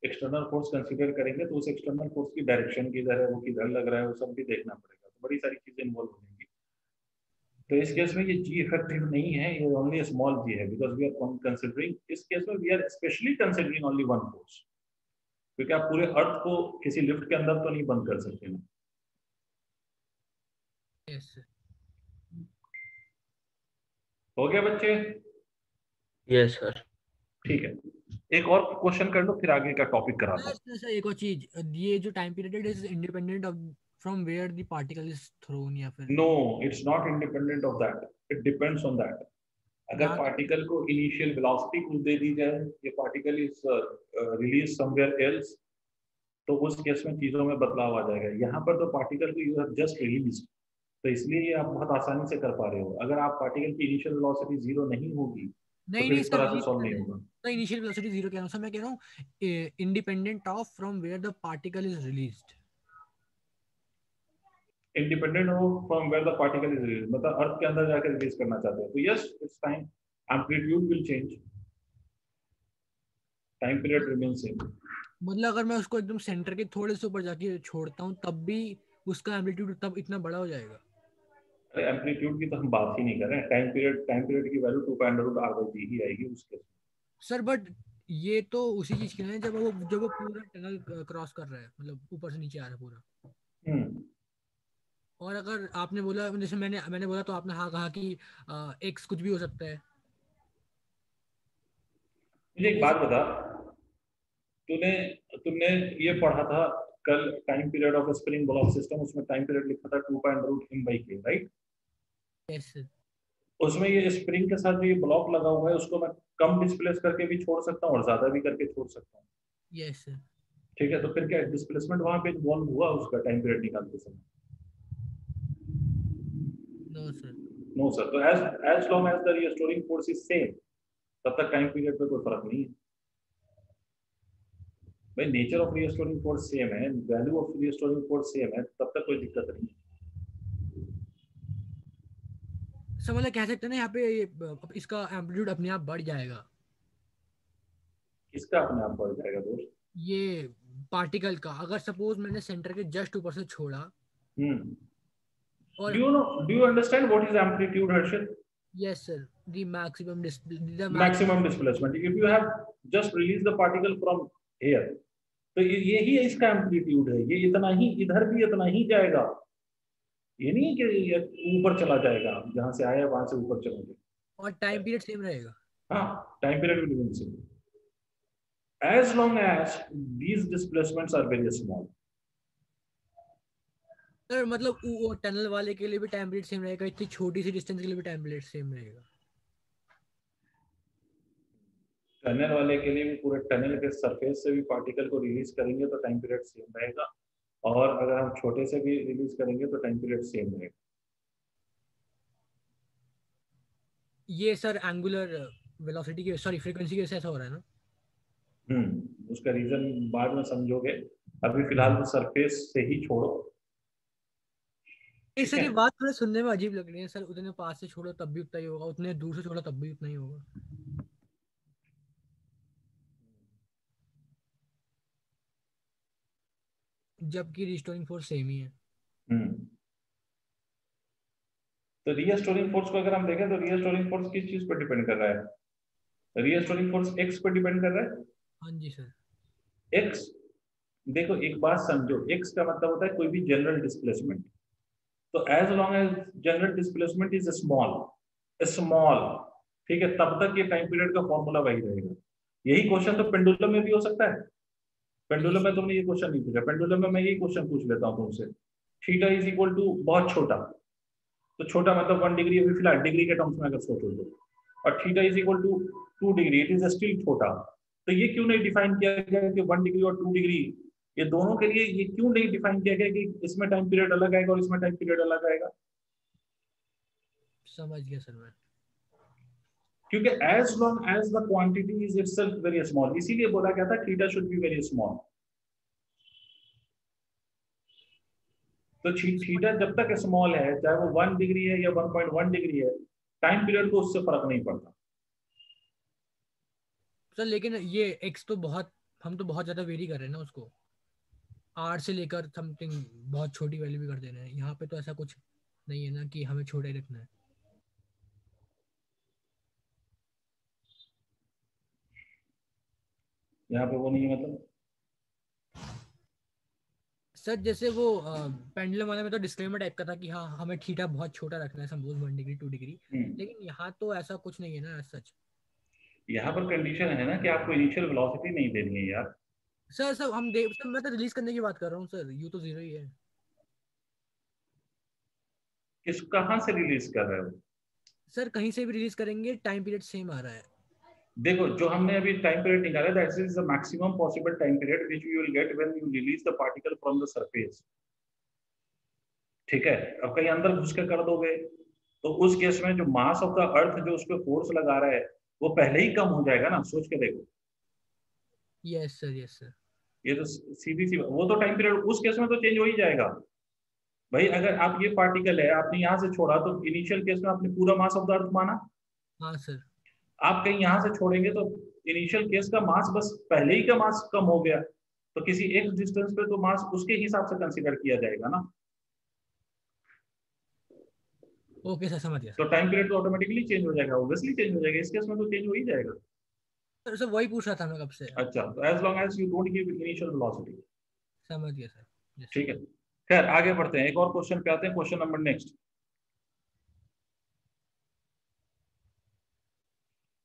Speaker 1: एक्सटर्नल फोर्स कंसीडर करेंगे तो उस एक्सटर्नल फोर्स की डायरेक्शन किधर है, वो किधर लग रहा है, वो सब भी देखना पड़ेगा, तो बड़ी सारी चीजें इन्वॉल्व हो जाएंगी। तो इस केस में ये जी इफेक्टिव नहीं है, ये ओनली स्मॉल जी है, बिकॉज वी आर कंसिडरिंग, इस केस में we are specially considering only one force, क्योंकि आप पूरे अर्थ को किसी लिफ्ट के अंदर तो नहीं बंद कर सकते ना।
Speaker 2: Yes sir.
Speaker 1: हो गया बच्चे?
Speaker 3: Yes sir.
Speaker 1: ठीक है, एक और क्वेश्चन कर लो फिर आगे का टॉपिक कराता हूँ।
Speaker 2: सर एक और चीज, ये जो time period is independent of from where the particle is thrown, या फिर
Speaker 1: no, it's not independent of that, it depends on that. अगर
Speaker 2: यहाँ
Speaker 1: पार्टिकल को इनिशियल वेलोसिटी कुछ दे दी जाए, ये particle is release somewhere else, तो उस केस में चीजों में बदलाव आ जाएगा। यहाँ पर तो पार्टिकल को यू हैव जस्ट रिलीज, तो इसलिए ये आप बहुत आसानी से कर पा रहे हो। अगर आप पार्टिकल की इनिशियल वेलोसिटी जीरो नहीं होगी तो
Speaker 2: नहीं
Speaker 1: फिर
Speaker 2: नहीं
Speaker 1: इस
Speaker 2: सर,
Speaker 1: तरह से
Speaker 2: रिलीज
Speaker 1: सॉल्व
Speaker 2: कर
Speaker 1: नहीं
Speaker 2: रहे हैं
Speaker 1: होगा।
Speaker 2: तो इनिशियल वेलोसिटी जीरो कह रहा हूँ सर, मैं कह रहा हूँ independent of from where the particle is released.
Speaker 1: Independent हो from where the particle is release, मतलब अर्थ के अंदर जाकर रिलीज करना चाहते हो तो yes it's time, amplitude will change, time period remain same.
Speaker 2: मतलब अगर मैं उसको एकदम सेंटर के थोड़े से ऊपर जाके छोड़ता हूँ तब भी उसका एम्पलीट्यूड तब इतना बड़ा हो जाएगा?
Speaker 1: अरे एम्पलीट्यूड की तो हम बात ही नहीं कर रहे हैं, टाइम पीरियड की वैल्यू 2 ही आएगी उसके।
Speaker 2: सर बट ये तो उसी चीज के लिए है जब वो पूरा टनल क्रॉस कर रहा है, मतलब ऊपर से नीचे आ रहा है पूरा।
Speaker 1: हम्म,
Speaker 2: और अगर आपने बोला, जैसे मैंने बोला तो आपने हाँ कहा कि एक्स कुछ भी हो सकता है,
Speaker 1: मुझे
Speaker 2: तो
Speaker 1: एक
Speaker 2: वो
Speaker 1: बात बता, तूने तुमने ये पढ़ा था कल, time period of spring block system, उसमें टाइम पीरियड लिखा था 2 m/k, राइट?
Speaker 2: कैसे?
Speaker 1: उसमें ये स्प्रिंग के साथ जो ये ब्लॉक लगा हुआ है उसको मैं कम डिस्प्लेस करके भी छोड़ सकता हूँ और ज्यादा भी करके छोड़ सकता हूँ।
Speaker 2: Yes sir.
Speaker 1: ठीक है, तो फिर क्या डिस्प्लेसमेंट वहां पे इन्वॉल्व हुआ उसका टाइम पीरियड निकालते समय?
Speaker 2: No sir.
Speaker 1: No sir. तो as as long as the restoring force is same, तब तक टाइम पीरियड पे कोई फर्क नहीं है भाई। Nature of restoring force same है, value of restoring force same है, तब तक कोई दिक्कत नहीं है।
Speaker 2: सर मतलब कह सकते हैं ना यहाँ पे इसका एम्पलीट्यूड अपने आप बढ़ जाएगा,
Speaker 1: किसका अपने आप बढ़ जाएगा दोस्त?
Speaker 2: ये पार्टिकल का। अगर सपोज मैंने सेंटर के जस्ट ऊपर से छोड़ा
Speaker 1: हम्म,
Speaker 2: और
Speaker 1: do you understand what is amplitude, Harshit?
Speaker 2: Yes sir, the maximum the
Speaker 1: Maximum displacement. If you have just released the particle from here, तो यही इसका एम्पलीट्यूड है, ये इतना ही, इधर भी इतना ही जाएगा। ये नहीं है कि ये ऊपर चला जाएगा, जहां से आया वहां से ऊपर चला जाएगा।
Speaker 2: और टाइम पीरियड सेम रहेगा।
Speaker 1: हाँ, time period will remain same as long as these displacements are very small.
Speaker 2: Sir मतलब वो टनल वाले के लिए भी टाइम पीरियड सेम रहेगा, इतनी छोटी सी डिस्टेंस के लिए भी टाइम पीरियड सेम रहेगा?
Speaker 1: टनल वाले के लिए भी पूरे टनल के सरफेस से भी पार्टिकल को रिलीज करेंगे तो टाइम पीरियड सेम रहेगा, और अगर हम छोटे से भी रिलीज करेंगे तो टाइम पीरियड सेम रहेगा।
Speaker 2: ये सर एंगुलर वेलोसिटी की, सॉरी फ्रीक्वेंसी की वजह से ऐसा हो रहा है ना?
Speaker 1: उसका रीजन बाद में समझोगे, अभी फिलहाल तो सरफेस से ही छोड़ो।
Speaker 2: ये
Speaker 1: ठीक
Speaker 2: सर
Speaker 1: है,
Speaker 2: ये बात थोड़ा सुनने में अजीब लग रही है सर, उतने पास से छोड़ो तब भी उतना ही होगा, उतने दूर से छोड़ो तब भी उतना ही होगा, जबकि रिस्टोरिंग फोर्स सेम ही है।
Speaker 1: हम्म तो रीस्टोरिंग फोर्स को अगर हम देखें तो रीस्टोरिंग फोर्स किस चीज पर डिपेंड कर रहा है? रीस्टोरिंग फोर्स एक्स पर डिपेंड कर रहा है।
Speaker 2: हाँ जी सर।
Speaker 1: एक्स, देखो एक बात समझो, एक्स का मतलब होता है कोई भी जनरल डिस्प्लेसमेंट। तो as long as general displacement is small, small, ठीक है, तब तक ये टाइम पीरियड का फॉर्मूला वही रहेगा। यही क्वेश्चन तो पेंडुलम में भी हो सकता है। पेंडुलम में तुमने ये क्वेश्चन नहीं पूछा, पेंडुलम में मैं यही क्वेश्चन पूछ लेता हूँ तुमसे, थीटा इज इक्वल टू बहुत छोटा, तो छोटा मतलब 1 डिग्री, अभी फिलहाल डिग्री के टर्म्स में अगर सोचो तो, और theta is equal to 2 degree, it is still छोटा। तो ये क्यों नहीं डिफाइन किया गया कि 1 डिग्री और 2 डिग्री, ये दोनों के लिए ये क्यों नहीं डिफाइन किया गया कि इसमें टाइम पीरियड अलग आएगा और इसमें टाइम पीरियड अलग आएगा?
Speaker 2: समझ गया सर मैं।
Speaker 1: क्योंकि as long as the quantity is itself very small, इसीलिए बोला गया था theta should be very small. तो थीटा जब तक स्मॉल है, चाहे वो 1 डिग्री है या 1.1 डिग्री है, टाइम पीरियड को उससे फर्क नहीं पड़ता।
Speaker 2: सर लेकिन ये एक्स तो बहुत, हम तो बहुत ज्यादा वेरी कर रहे हैं ना उसको, आर से लेकर समथिंग बहुत छोटी वैल्यू भी कर दे रहे हैं। यहाँ पे तो ऐसा कुछ नहीं है ना कि हमें छोटा ही रखना है।
Speaker 1: यहाँ पे वो नहीं है मतलब।
Speaker 2: सर जैसे वो पेंडुलम वाले में तो डिस्क्लेमर टाइप का था कि हाँ हमें थीटा बहुत छोटा रखना है, सपोज 1 डिग्री 2 डिग्री, लेकिन यहाँ तो ऐसा कुछ नहीं है ना सच।
Speaker 1: यहाँ पर कंडीशन है ना कि आपको इनिशियल वेलोसिटी नहीं देनी है यार।
Speaker 2: सर सर हम देख सर, मैं तो रिलीज करने की बात कर रहा हूँ सर, यू तो 0 ही है।
Speaker 1: किस कहाँ से रिलीज कर रहे हो?
Speaker 2: सर कहीं से भी रिलीज करेंगे टाइम पीरियड सेम आ रहा है।
Speaker 1: देखो, जो हमने अभी टाइम पीरियड निकाला, that is the maximum possible time period which you will get when you release the particle from the surface. ठीक है, अब कहीं अंदर घुस के कर दोगे तो उस केस में जो मास ऑफ द अर्थ जो उस पर फोर्स लगा रहा है वो पहले ही कम हो जाएगा ना, सोच के देखो।
Speaker 2: Yes sir yes sir.
Speaker 1: ये तो सीधी सी वो तो टाइम पीरियड उस केस में तो चेंज हो ही जाएगा। भाई अगर आप ये पार्टिकल है आपने यहाँ से छोड़ा तो इनिशियल केस में आपने पूरा मास ऑफ द अर्थ माना।
Speaker 2: हाँ सर।
Speaker 1: आप कहीं यहाँ से छोड़ेंगे तो इनिशियल केस का मास बस पहले ही का मास कम हो गया, तो किसी एक डिस्टेंस पे तो मास उसके हिसाब से कंसीडर किया जाएगा ना।
Speaker 2: ओके सर समझ गया
Speaker 1: तो
Speaker 2: सर।
Speaker 1: टाइम पीरियड तो ऑटोमेटिकली चेंज हो जाएगा, ऑब्वियसली चेंज हो जाएगा, इस केस में तो चेंज हो ही जाएगा।
Speaker 2: सर सर वही पूछ रहा था मैं कब से।
Speaker 1: अच्छा, तो as long as you don't give initial velocity.
Speaker 2: समझ गया सर। यस।
Speaker 1: ठीक है, खैर आगे बढ़ते हैं, एक और क्वेश्चन पे आते हैं, क्वेश्चन नंबर नेक्स्ट।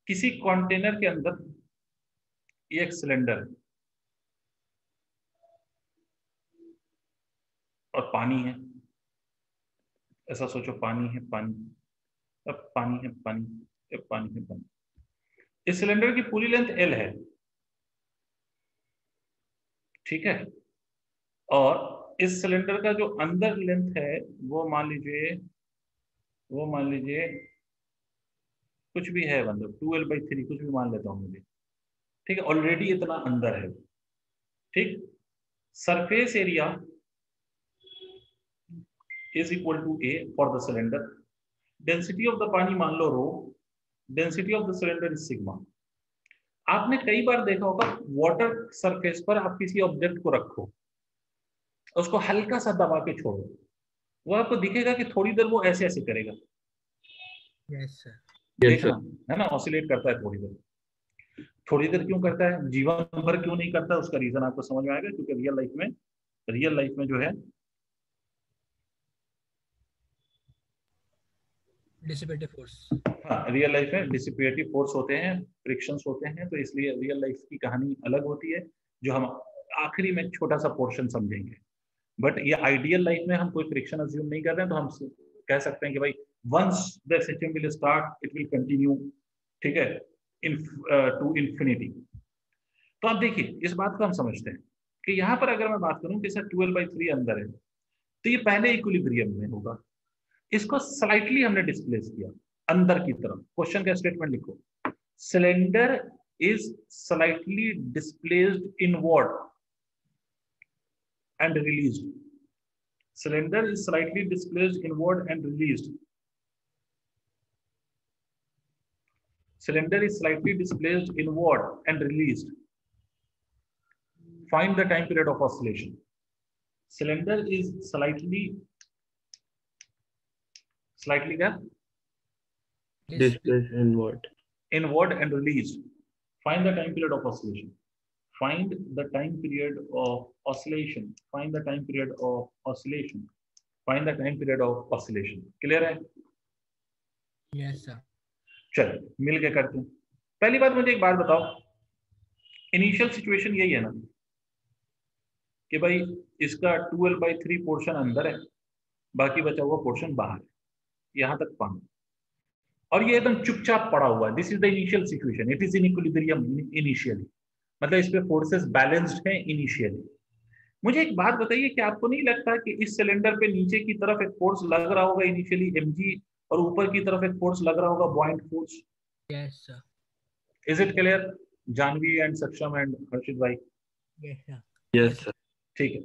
Speaker 1: किसी कंटेनर के अंदर ये एक सिलेंडर और पानी है, ऐसा सोचो पानी है पानी, अब पानी है पानी, अब पानी है पानी। इस सिलेंडर की पूरी लेंथ L है, ठीक है, और इस सिलेंडर का जो अंदर लेंथ है वो मान लीजिए, वो मान लीजिए कुछ भी है, मतलब 2L/3 कुछ भी मान लेता हूँ मुझे, ठीक है, ऑलरेडी इतना अंदर है। ठीक, surface area is equal to A for the cylinder, density of the पानी मान लो rho, density of the cylinder is sigma. आपने कई बार देखा होगा वाटर सरफेस पर आप किसी ऑब्जेक्ट को रखो, उसको हल्का सा दबा के छोड़ो, वो आपको दिखेगा कि थोड़ी देर वो ऐसे ऐसे करेगा।
Speaker 2: Yes sir.
Speaker 1: देखना है ना, ऑसिलेट करता है थोड़ी देर। थोड़ी देर क्यों करता है, जीवन भर क्यों नहीं करता, उसका रीजन आपको समझ में आएगा, क्योंकि रियल लाइफ में जो है
Speaker 2: डिसिपेटिव फोर्स।
Speaker 1: हाँ, रियल लाइफ में डिसिपेटिव फोर्स होते हैं, फ्रिक्शंस होते हैं, तो इसलिए रियल लाइफ की कहानी अलग होती है, जो हम आखिरी में छोटा सा पोर्शन समझेंगे। बट ये आइडियल लाइफ में हम कोई फ्रिक्शन अज्यूम नहीं कर रहे हैं, तो हम कह सकते हैं कि भाई once the system will start it will continue, ठीक है, इन टू इन्फिनिटी। तो आप देखिए इस बात को हम समझते हैं कि यहाँ पर अगर मैं बात करूं कि सर 12/3 अंदर है, तो ये पहले इक्विलिब्रियम में होगा, इसको स्लाइटली हमने डिस्प्लेस किया अंदर की तरफ। क्वेश्चन का स्टेटमेंट लिखो, cylinder is slightly displaced inward and released. Cylinder is slightly displaced inward and released. Cylinder is slightly displaced inward and released. Find the time period of oscillation. Cylinder is slightly
Speaker 3: Displaced inward.
Speaker 1: inward and released. Find the time period of oscillation. Find the time period of oscillation. Find the time period of oscillation. Find the time period of oscillation. Clear है?
Speaker 2: Yes sir.
Speaker 1: चल मिल के करते हैं। पहली बात मुझे एक बात बताओ, इनिशियल सिचुएशन यही है ना कि भाई इसका 12/3 पोर्शन अंदर है, बाकी बचा हुआ पोर्शन बाहर है, यहां तक पानी, और ये एकदम चुपचाप पड़ा हुआ है। This is the initial situation, it is in equilibrium initially, मतलब इस पे फोर्सेस बैलेंस्ड हैं इनिशियली। मुझे एक बात बताइए कि आपको नहीं लगता कि इस सिलेंडर पे नीचे की तरफ एक फोर्स लग रहा होगा इनिशियली mg, और ऊपर की तरफ एक फोर्स लग रहा होगा buoyant force?
Speaker 2: Yes sir.
Speaker 1: Is it clear Jahnavi and Saksham and Harshit भाई?
Speaker 2: Yes sir.
Speaker 3: Yes, sir.
Speaker 1: ठीक है,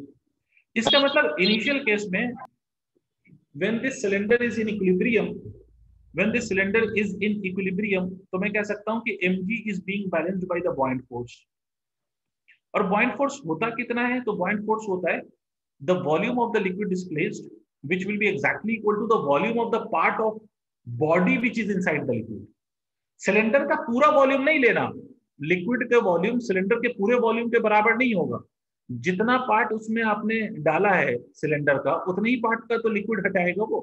Speaker 1: इसका मतलब इनिशियल केस में when this cylinder is in equilibrium, when this cylinder is in equilibrium, तो मैं कह सकता हूं कि mg is being balanced by the buoyant force. और buoyant force होता कितना है? तो buoyant force होता है the volume of the liquid displaced, which will be exactly equal to the volume of the part of body which is inside the liquid. Cylinder का पूरा volume नहीं लेना, लिक्विड का वॉल्यूम सिलेंडर के पूरे volume के बराबर नहीं होगा, जितना पार्ट उसमें आपने डाला है सिलेंडर का उतने ही पार्ट का तो लिक्विड हटाएगा वो.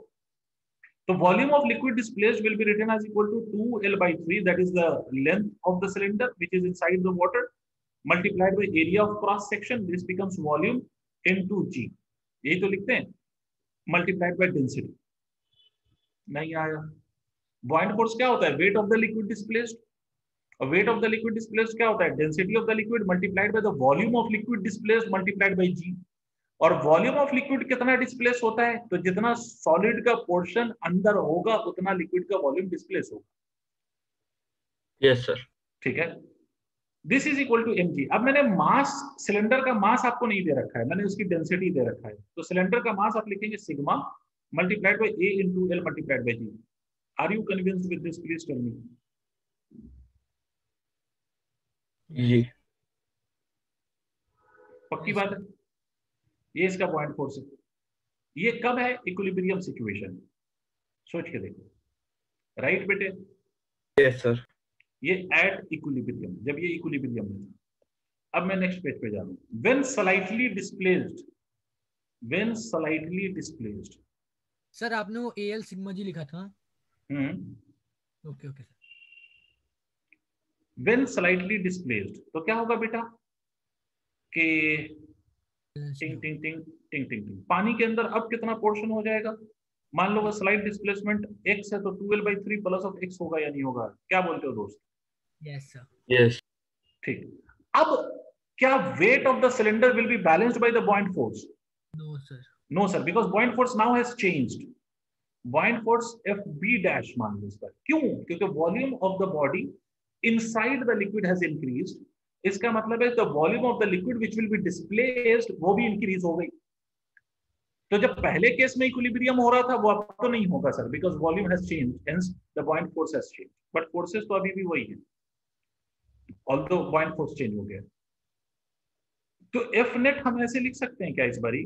Speaker 1: तो volume of liquid displaced will be written as equal to 2L/3, that is the length of the cylinder which is inside the water, multiplied by area of cross section, this becomes volume into g. यही तो लिखते हैं, multiplied by density. नहीं आया. buoyant force क्या होता है? Weight of the liquid displaced. और weight of the liquid displaced क्या होता है? Density of the liquid multiplied by the volume of liquid displaced multiplied by g. और वॉल्यूम ऑफ लिक्विड कितना डिस्प्लेस होता है? तो जितना सॉलिड का पोर्शन अंदर होगा उतना लिक्विड का वॉल्यूम डिस्प्लेस होगा.
Speaker 3: Yes sir.
Speaker 1: ठीक है. This is equal to mg. अब मैंने मास, सिलेंडर का मास आपको नहीं दे रखा है, मैंने उसकी डेंसिटी दे रखा है. तो सिलेंडर का मास आप लिखेंगे sigma multiplied by a into l multiplied by g. Are you convinced with this? Please tell me.
Speaker 3: जी.
Speaker 1: पक्की बात है. ये इसका buoyant force है. ये कब है? Equilibrium situation. सोच के देखो. राइट बेटे?
Speaker 3: Yes sir.
Speaker 1: ये एट इक्विलिब्रियम, जब ये इक्विलिब्रियम में था. अब मैं नेक्स्ट पेज पे जा रहा हूं. When slightly displaced, when slightly displaced.
Speaker 2: Sir आपने वो AL सिग्मा जी लिखा था. Okay okay sir.
Speaker 1: When slightly displaced तो क्या होगा बेटा कि टिंग टिंग टिंग टिंग टिंग टिंग, पानी के अंदर अब कितना पोर्शन हो जाएगा? मान लो स्लाइड डिस्प्लेसमेंट x है तो 2L/3 प्लस ऑफ x होगा या नहीं होगा? क्या बोलते हो दोस्त?
Speaker 2: Yes sir.
Speaker 3: यस.
Speaker 1: ठीक. अब क्या weight of the cylinder will be balanced by the buoyant force?
Speaker 2: No sir.
Speaker 1: No sir, because buoyant force now has changed. buoyant force FB dash मान लो इस पर. क्यों? क्योंकि volume of the body inside the liquid has increased. इसका मतलब है the volume of the liquid which will be displaced वो भी इंक्रीज हो गई. तो जब पहले केस में इक्विलिब्रियम हो रहा था वो अब तो नहीं होगा sir, because volume has changed, hence the buoyant force has changed. But forces तो अभी भी वही है, ऑल्दो buoyant force चेंज हो गया. तो F net हम ऐसे लिख सकते हैं क्या इस बारी?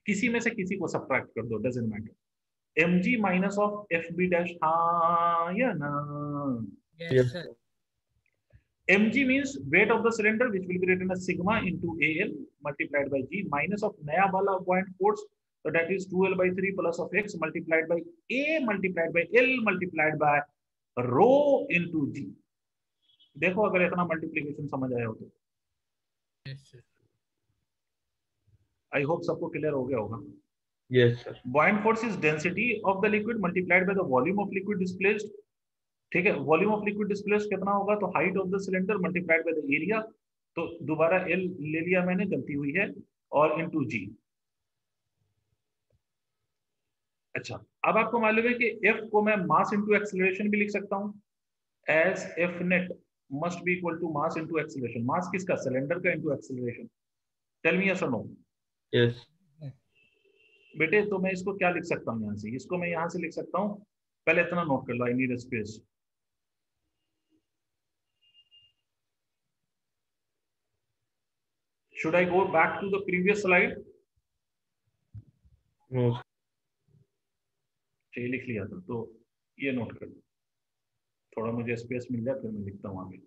Speaker 1: किसी में से किसी को सब्ट्रैक्ट कर दो, doesn't matter. mg minus of FB dash, हाँ या ना?
Speaker 2: Yes sir.
Speaker 1: mg means weight of the cylinder which will be written as sigma into AL multiplied by g minus of नया वाला buoyant force, so that is 2L/3 plus of x multiplied by A multiplied by L multiplied by rho into g. देखो अगर इतना multiplication समझ आया हो तो.
Speaker 2: Yes sir.
Speaker 1: I hope सबको क्लियर हो गया होगा.
Speaker 3: Yes sir.
Speaker 1: buoyant force is density of the liquid multiplied by the volume of liquid displaced. ठीक है. वॉल्यूम ऑफ लिक्विड डिस्प्लेस्ड कितना होगा? तो height of the cylinder multiplied by the area. तो दोबारा L ले लिया मैंने, गलती हुई है, और इनटू G. अच्छा, अब आपको मालूम है कि F को मैं मास इनटू एक्सेलरेशन भी लिख सकता हूं, as F net must be equal to mass into acceleration. Mass किसका? सिलेंडर का into acceleration. Tell me yes और नो.
Speaker 3: यस.
Speaker 1: बेटे तो मैं इसको क्या लिख सकता हूँ यहाँ से? इसको मैं यहाँ से लिख सकता हूँ, पहले इतना नोट कर लो, I need a space. Should I go back to the previous slide?
Speaker 3: No.
Speaker 1: चाहिए लिख लिया था तो ये नोट कर लो. थोड़ा मुझे स्पेस मिल जाए फिर मैं लिखता हूँ आगे.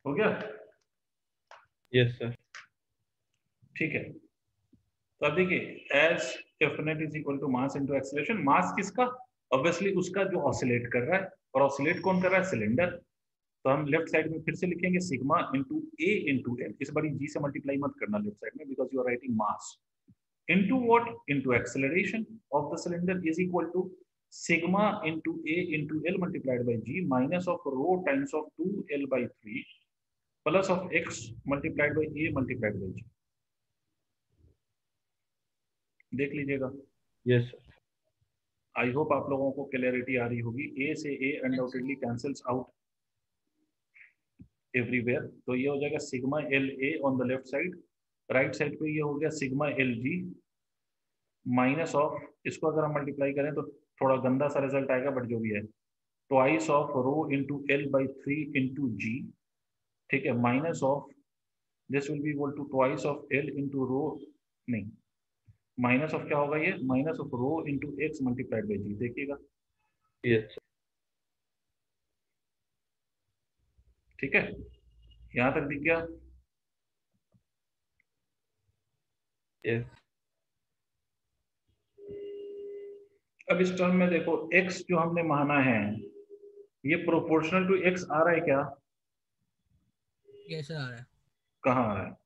Speaker 1: हो गया?
Speaker 3: Yes sir.
Speaker 1: ठीक है. तो अब देखिए, as F net is equal to mass into acceleration. Mass किसका? ऑब्वियसली उसका जो ऑसिलेट कर रहा है. और ऑसिलेट कौन कर रहा है? सिलेंडर. तो हम लेफ्ट साइड में फिर से लिखेंगे sigma into A into L. इस बड़ी जी से मल्टीप्लाई मत करना लेफ्ट साइड में, because you are writing mass into what, into acceleration of the cylinder is equal to sigma into a into L multiplied by g minus of rho times of 2L by 3 plus of x multiplied by a multiplied by g। देख लीजिएगा।
Speaker 3: Yes sir.
Speaker 1: I hope आप लोगों को clarity आ रही होगी। a से a undoubtedly cancels out everywhere, तो ये हो जाएगा sigma L A on the left side, right side पे ये हो गया sigma L g minus of, इसको अगर हम मल्टीप्लाई करें तो थोड़ा गंदा सा रिजल्ट आएगा, बट जो भी है twice of rho into L by 3 into g, ठीक है, minus of this will be equal to twice of L into rho, नहीं माइनस ऑफ क्या होगा ये, minus of rho into x multiplied by g. देखिएगा,
Speaker 3: यस
Speaker 1: ठीक है, यहां तक दिख गया।
Speaker 3: यस
Speaker 1: अब इस टर्म में देखो x जो हमने माना है ये प्रोपोर्शनल टू x आ रहा है क्या?
Speaker 2: कैसे आ रहा है?
Speaker 1: कहाँ आ रहा है?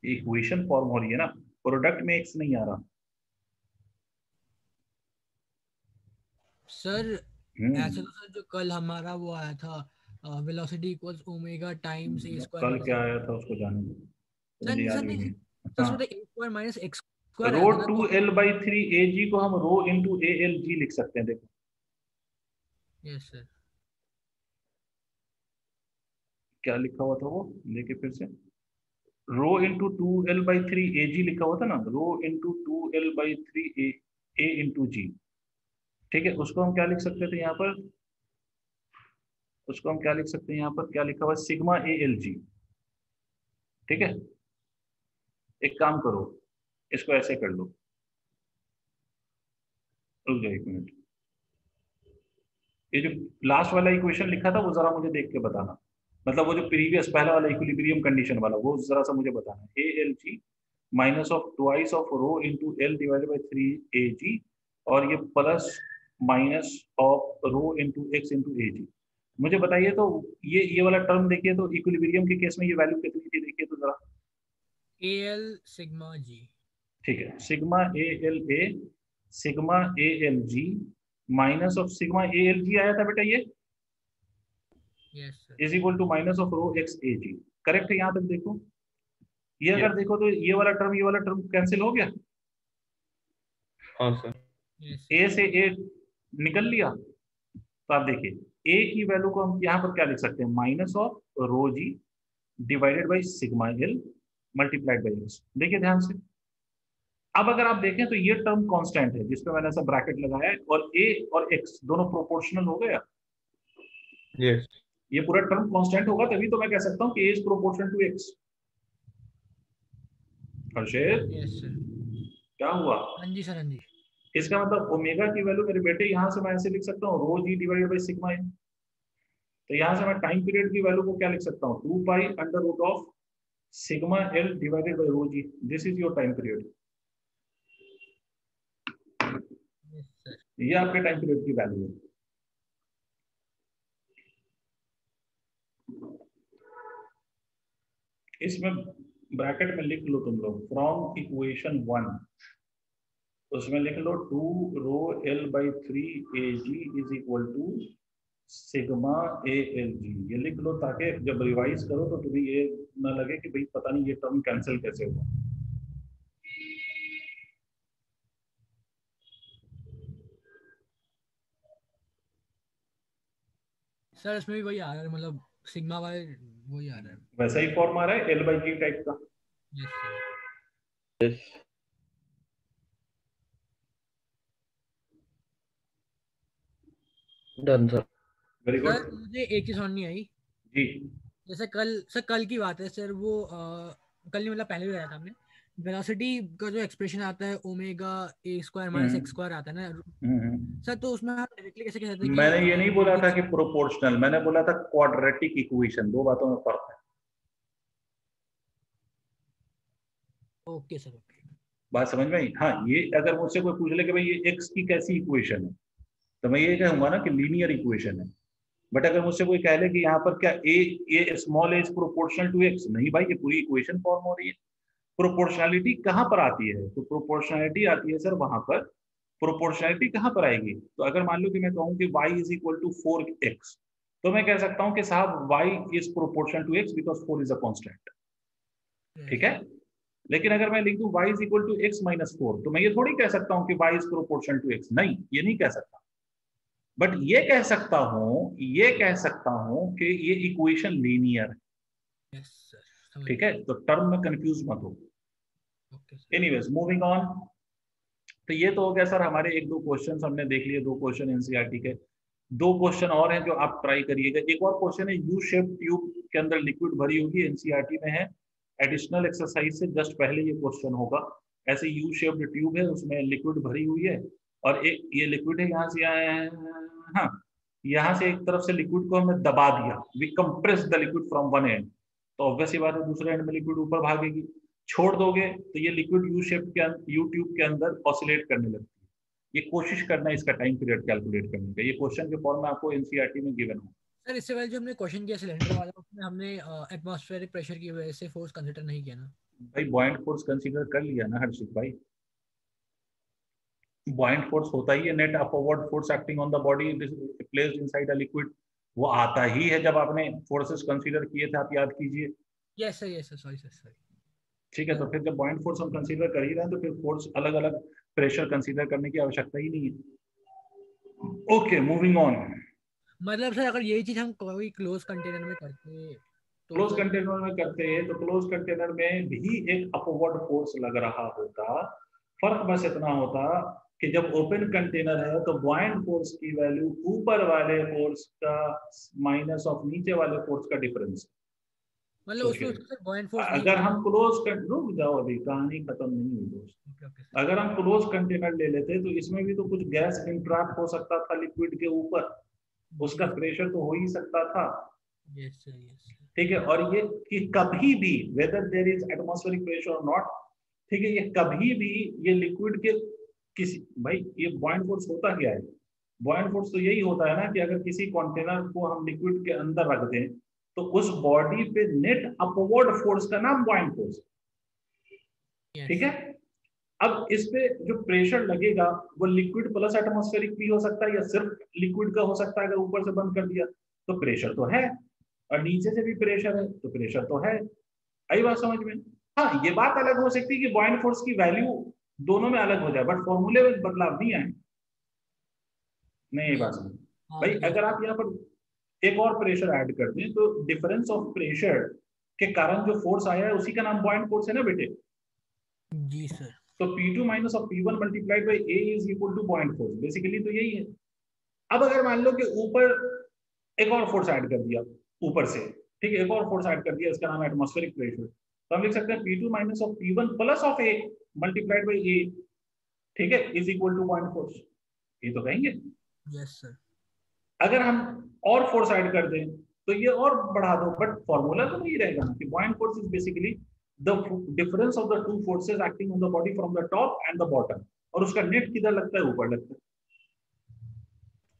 Speaker 1: इक्वेशन फॉर्म हो रही है ना, प्रोडक्ट में x नहीं आ रहा।
Speaker 2: सर ऐसे तो सर जो कल हमारा वो आया था वेलोसिटी इक्वल्स ओमेगा टाइम्स ए स्क्वायर,
Speaker 1: कल क्या आया था उसको जाने दो, मुझे याद भी नहीं।
Speaker 2: सर उसमें ए square minus x square
Speaker 1: rho
Speaker 2: आया था ना,
Speaker 1: टू एल बाई 3 ए जी को हम रो इंटू ए एल जी लिख सकते हैं। देखो
Speaker 2: यस सर,
Speaker 1: क्या लिखा हुआ था वो, लेके फिर से रो इंटू 2L बाई 3 ए जी लिखा हुआ था ना, rho into 2L by 3 a into g, ठीक है, उसको हम क्या लिख सकते थे यहाँ पर, उसको हम क्या लिख सकते हैं यहाँ पर, क्या लिखा हुआ है, सिग्मा ए एल जी, ठीक है। एक काम करो, इसको ऐसे कर लो, रुक जाओ एक मिनट, ये जो लास्ट वाला इक्वेशन लिखा था वो जरा मुझे देख के बताना, मतलब वो जो प्रीवियस पहला वाला इक्विलिब्रियम कंडीशन वाला, वो जरा सा मुझे बताना। A L g minus of twice of rho into L divided by 3 A g, और ये plus minus of rho into x into a g. मुझे बताइए तो ये वाला टर्म देखिए तो इक्विलिब्रियम के केस में ये वैल्यू कितनी थी, देखिए तो जरा।
Speaker 2: ए एल सिग्मा जी,
Speaker 1: ठीक है, sigma A sigma A L g minus of sigma A L g आया था बेटा, ये
Speaker 2: yes sir,
Speaker 1: is equal to minus of rho x A g. Correct है, यहाँ तक देखो, ये अगर देखो तो ये वाला टर्म कैंसिल हो गया,
Speaker 3: हाँ सर।
Speaker 2: यस
Speaker 1: ए से ए निकल लिया, तो आप देखिए ए की वैल्यू को हम यहाँ पर क्या लिख सकते हैं, minus of rho g divided by sigma L multiplied by x. देखिए ध्यान से, अब अगर आप देखें तो ये टर्म कांस्टेंट है जिसपे मैंने ऐसा ब्रैकेट लगाया है, और ए और एक्स दोनों प्रोपोर्शनल हो गया,
Speaker 3: यस
Speaker 1: ये पूरा टर्म कांस्टेंट होगा तभी तो मैं कह सकता हूँ कि a is proportional to x. Harshit
Speaker 2: yes sir,
Speaker 1: क्या हुआ?
Speaker 2: हाँ जी सर, हाँ जी,
Speaker 1: इसका मतलब ओमेगा की वैल्यू मेरे बेटे यहाँ से मैं ऐसे लिख सकता हूँ, रो g divided by sigma L. तो यहाँ से मैं टाइम पीरियड की वैल्यू को क्या लिख सकता हूँ, 2 pi under root of sigma L divided by rho g, this is your time period.
Speaker 2: Yes sir,
Speaker 1: ये आपके टाइम पीरियड की वैल्यू है। इसमें ब्रैकेट में लिख लो तुम लोग, फ्रॉम इक्वेशन 1 उसमें लिख लो 2 rho L by 3 A g is equal to sigma A L g, ये लिख लो ताकि जब रिवाइज करो तो तुम्हें ये ना लगे कि भाई पता नहीं ये टर्म कैंसिल कैसे हुआ।
Speaker 2: सर इसमें भी वही आ रहा है, मतलब सिग्मा वाले वही आ रहा है।
Speaker 1: वैसा ही फॉर्म आ रहा है एल बाई जी टाइप का।
Speaker 2: Yes sir,
Speaker 3: yes done sir.
Speaker 1: Very good
Speaker 2: sir मुझे एक चीज समझ नहीं आई,
Speaker 1: जी।
Speaker 2: जैसे कल की बात है सर, वो कल नहीं मतलब पहले भी आया था हमने, वेलोसिटी का जो एक्सप्रेशन आता है omega A square minus x square आता है ना सर, तो उसमें हम डायरेक्टली कैसे कह सकते हैं कि
Speaker 1: मैंने ये नहीं बोला था कि प्रोपोर्शनल, मैंने बोला था क्वाड्रेटिक इक्वेशन, दो बातों में फर्क है।
Speaker 2: ओके सर, ओके,
Speaker 1: बात समझ में आई? हाँ, ये अगर मुझसे कोई पूछ ले कि भाई ये एक्स की कैसी इक्वेशन है, तो मैं ये कहूंगा ना कि लीनियर इक्वेशन है, बट अगर मुझसे कोई कह ले कि यहाँ पर क्या a small a is proportional to x, नहीं भाई, ये पूरी इक्वेशन फॉर्म हो रही है। प्रोपोर्शनलिटी कहाँ पर आती है? तो प्रोपोर्शनलिटी आती है सर वहां पर। प्रोपोर्शनलिटी कहाँ पर आएगी? तो अगर मान लो कि मैं कहूँ कि y is equal to 4x, तो मैं कह सकता हूँ कि साहब y is proportional to x because 4 is a constant. ठीक है। लेकिन अगर मैं लिख दूं y is equal to x minus 4, तो मैं ये थोड़ी कह सकता हूँ कि y is proportional to x, नहीं, ये नहीं कह सकता। बट ये कह सकता हूं कि ये इक्वेशन लीनियर है। ठीक है, तो टर्म में कंफ्यूज मत हो। Anyways moving on. तो ये तो हो गया सर हमारे एक दो क्वेश्चन हमने देख लिए, 2 क्वेश्चन एनसीईआरटी के। 2 क्वेश्चन और हैं जो आप ट्राई करिएगा। एक और क्वेश्चन है, यू शेप ट्यूब के अंदर लिक्विड भरी होगी, एनसीईआरटी में है। एडिशनल एक्सरसाइज से जस्ट पहले ये क्वेश्चन होगा। ऐसे यू शेप्ड ट्यूब है, उसमें लिक्विड भरी हुई है, और एक ये लिक्विड है, यहाँ से हाँ, यहाँ से एक तरफ से लिक्विड को हमने दबा दिया, we compress the liquid from one end, तो ऑब्वियस ही बात है दूसरे एंड में लिक्विड ऊपर भागेगी। छोड़ दोगे तो ये लिक्विड यू ट्यूब के अंदर ऑसिलेट करने लगती है। ये कोशिश करना है इसका टाइम पीरियड कैलकुलेट करने का। ये क्वेश्चन के फॉर्म में आपको एनसीईआरटी में गिवन हो।
Speaker 2: सर इससे पहले जो हमने क्वेश्चन किया सिलेंडर वाला, उसमें हमने एटमॉस्फेरिक प्रेशर की वजह से फोर्स कंसीडर नहीं किया ना।
Speaker 1: भाई बॉयंट फोर्स कंसीडर कर लिया ना हर्षित भाई। बॉयंट फोर्स होता ही है net upward force acting on the body placed inside a liquid. वो आता ही है जब आपने फोर्सेस कंसीडर किए थे, आप याद कीजिए।
Speaker 2: Yes sir, sorry sir.
Speaker 1: ठीक है, तो फिर जब बॉयंट फोर्स हम कंसीडर कर ही रहे हैं तो फिर फोर्स अलग अलग प्रेशर कंसीडर करने की आवश्यकता ही नहीं है। Okay moving on.
Speaker 2: मतलब सर अगर यही चीज हम कोई क्लोज कंटेनर में करते तो
Speaker 1: क्लोज
Speaker 2: फिर
Speaker 1: कंटेनर में करते हैं तो क्लोज कंटेनर में भी एक अपवर्ड फोर्स लग रहा होता। फर्क बस इतना होता कि जब ओपन कंटेनर है तो बॉयंट फोर्स की वैल्यू ऊपर वाले फोर्स का माइनस ऑफ नीचे वाले फोर्स का डिफरेंस।
Speaker 2: मतलब उसमें उसका सर बॉयंट फोर्स नहीं
Speaker 1: अगर हम रुक जाओ, अभी कहानी खत्म नहीं हुई दोस्त। अगर हम क्लोज कंटेनर ले लेते तो इसमें भी तो कुछ गैस इंट्रैक्ट हो सकता था लिक्विड के ऊपर, उसका प्रेशर तो हो ही सकता था।
Speaker 2: Yes sir.
Speaker 1: ठीक है, और ये कि कभी भी whether there is atmospheric pressure और नॉट, ठीक है, ये कभी भी ये लिक्विड के किसी, भाई ये बॉयंट फोर्स होता क्या है? बॉयंट फोर्स तो यही होता है ना कि अगर किसी कंटेनर को हम लिक्विड के अंदर रख दें तो उस बॉडी पे नेट अपवर्ड फोर्स का नाम बॉयंट फोर्स। ठीक है, अब इस पे जो प्रेशर लगेगा वो लिक्विड प्लस एटमॉस्फेरिक भी हो सकता है या सिर्फ लिक्विड का हो सकता है। अगर ऊपर से बंद कर दिया तो प्रेशर तो है, और नीचे से भी प्रेशर है तो प्रेशर तो है। आई बात समझ में? हाँ, ये बात अलग हो सकती है कि बॉयंट फोर्स की वैल्यू दोनों में अलग हो जाए, बट फॉर्मूले में बदलाव नहीं आए। नहीं, ये बात समझ भाई। अगर आप यहाँ पर एक और प्रेशर ऐड कर दें तो डिफरेंस ऑफ प्रेशर के कारण जो फोर्स आया है उसी का नाम बॉयंट फोर्स है ना बेटे।
Speaker 2: जी सर।
Speaker 1: तो P2 minus of P1 multiplied by A is equal to buoyant force, basically तो यही है। अब अगर मान लो कि ऊपर एक और फोर्स ऐड कर दिया ऊपर से, ठीक है, एक और फोर्स ऐड कर दिया, इसका नाम है एटमॉस्फेरिक प्रेशर, तो हम लिख सकते हैं P2 minus of P1 plus of A multiplied by A, ठीक है, is equal to buoyant force. ये तो कहेंगे।
Speaker 2: Yes sir.
Speaker 1: अगर हम और फोर्स ऐड कर दें तो ये और बढ़ा दो, बट फॉर्मूला तो नहीं रहेगा ना कि buoyant force is basically the difference of the two forces acting on the body from the top and the bottom, और उसका नेट किधर लगता है? ऊपर लगता है।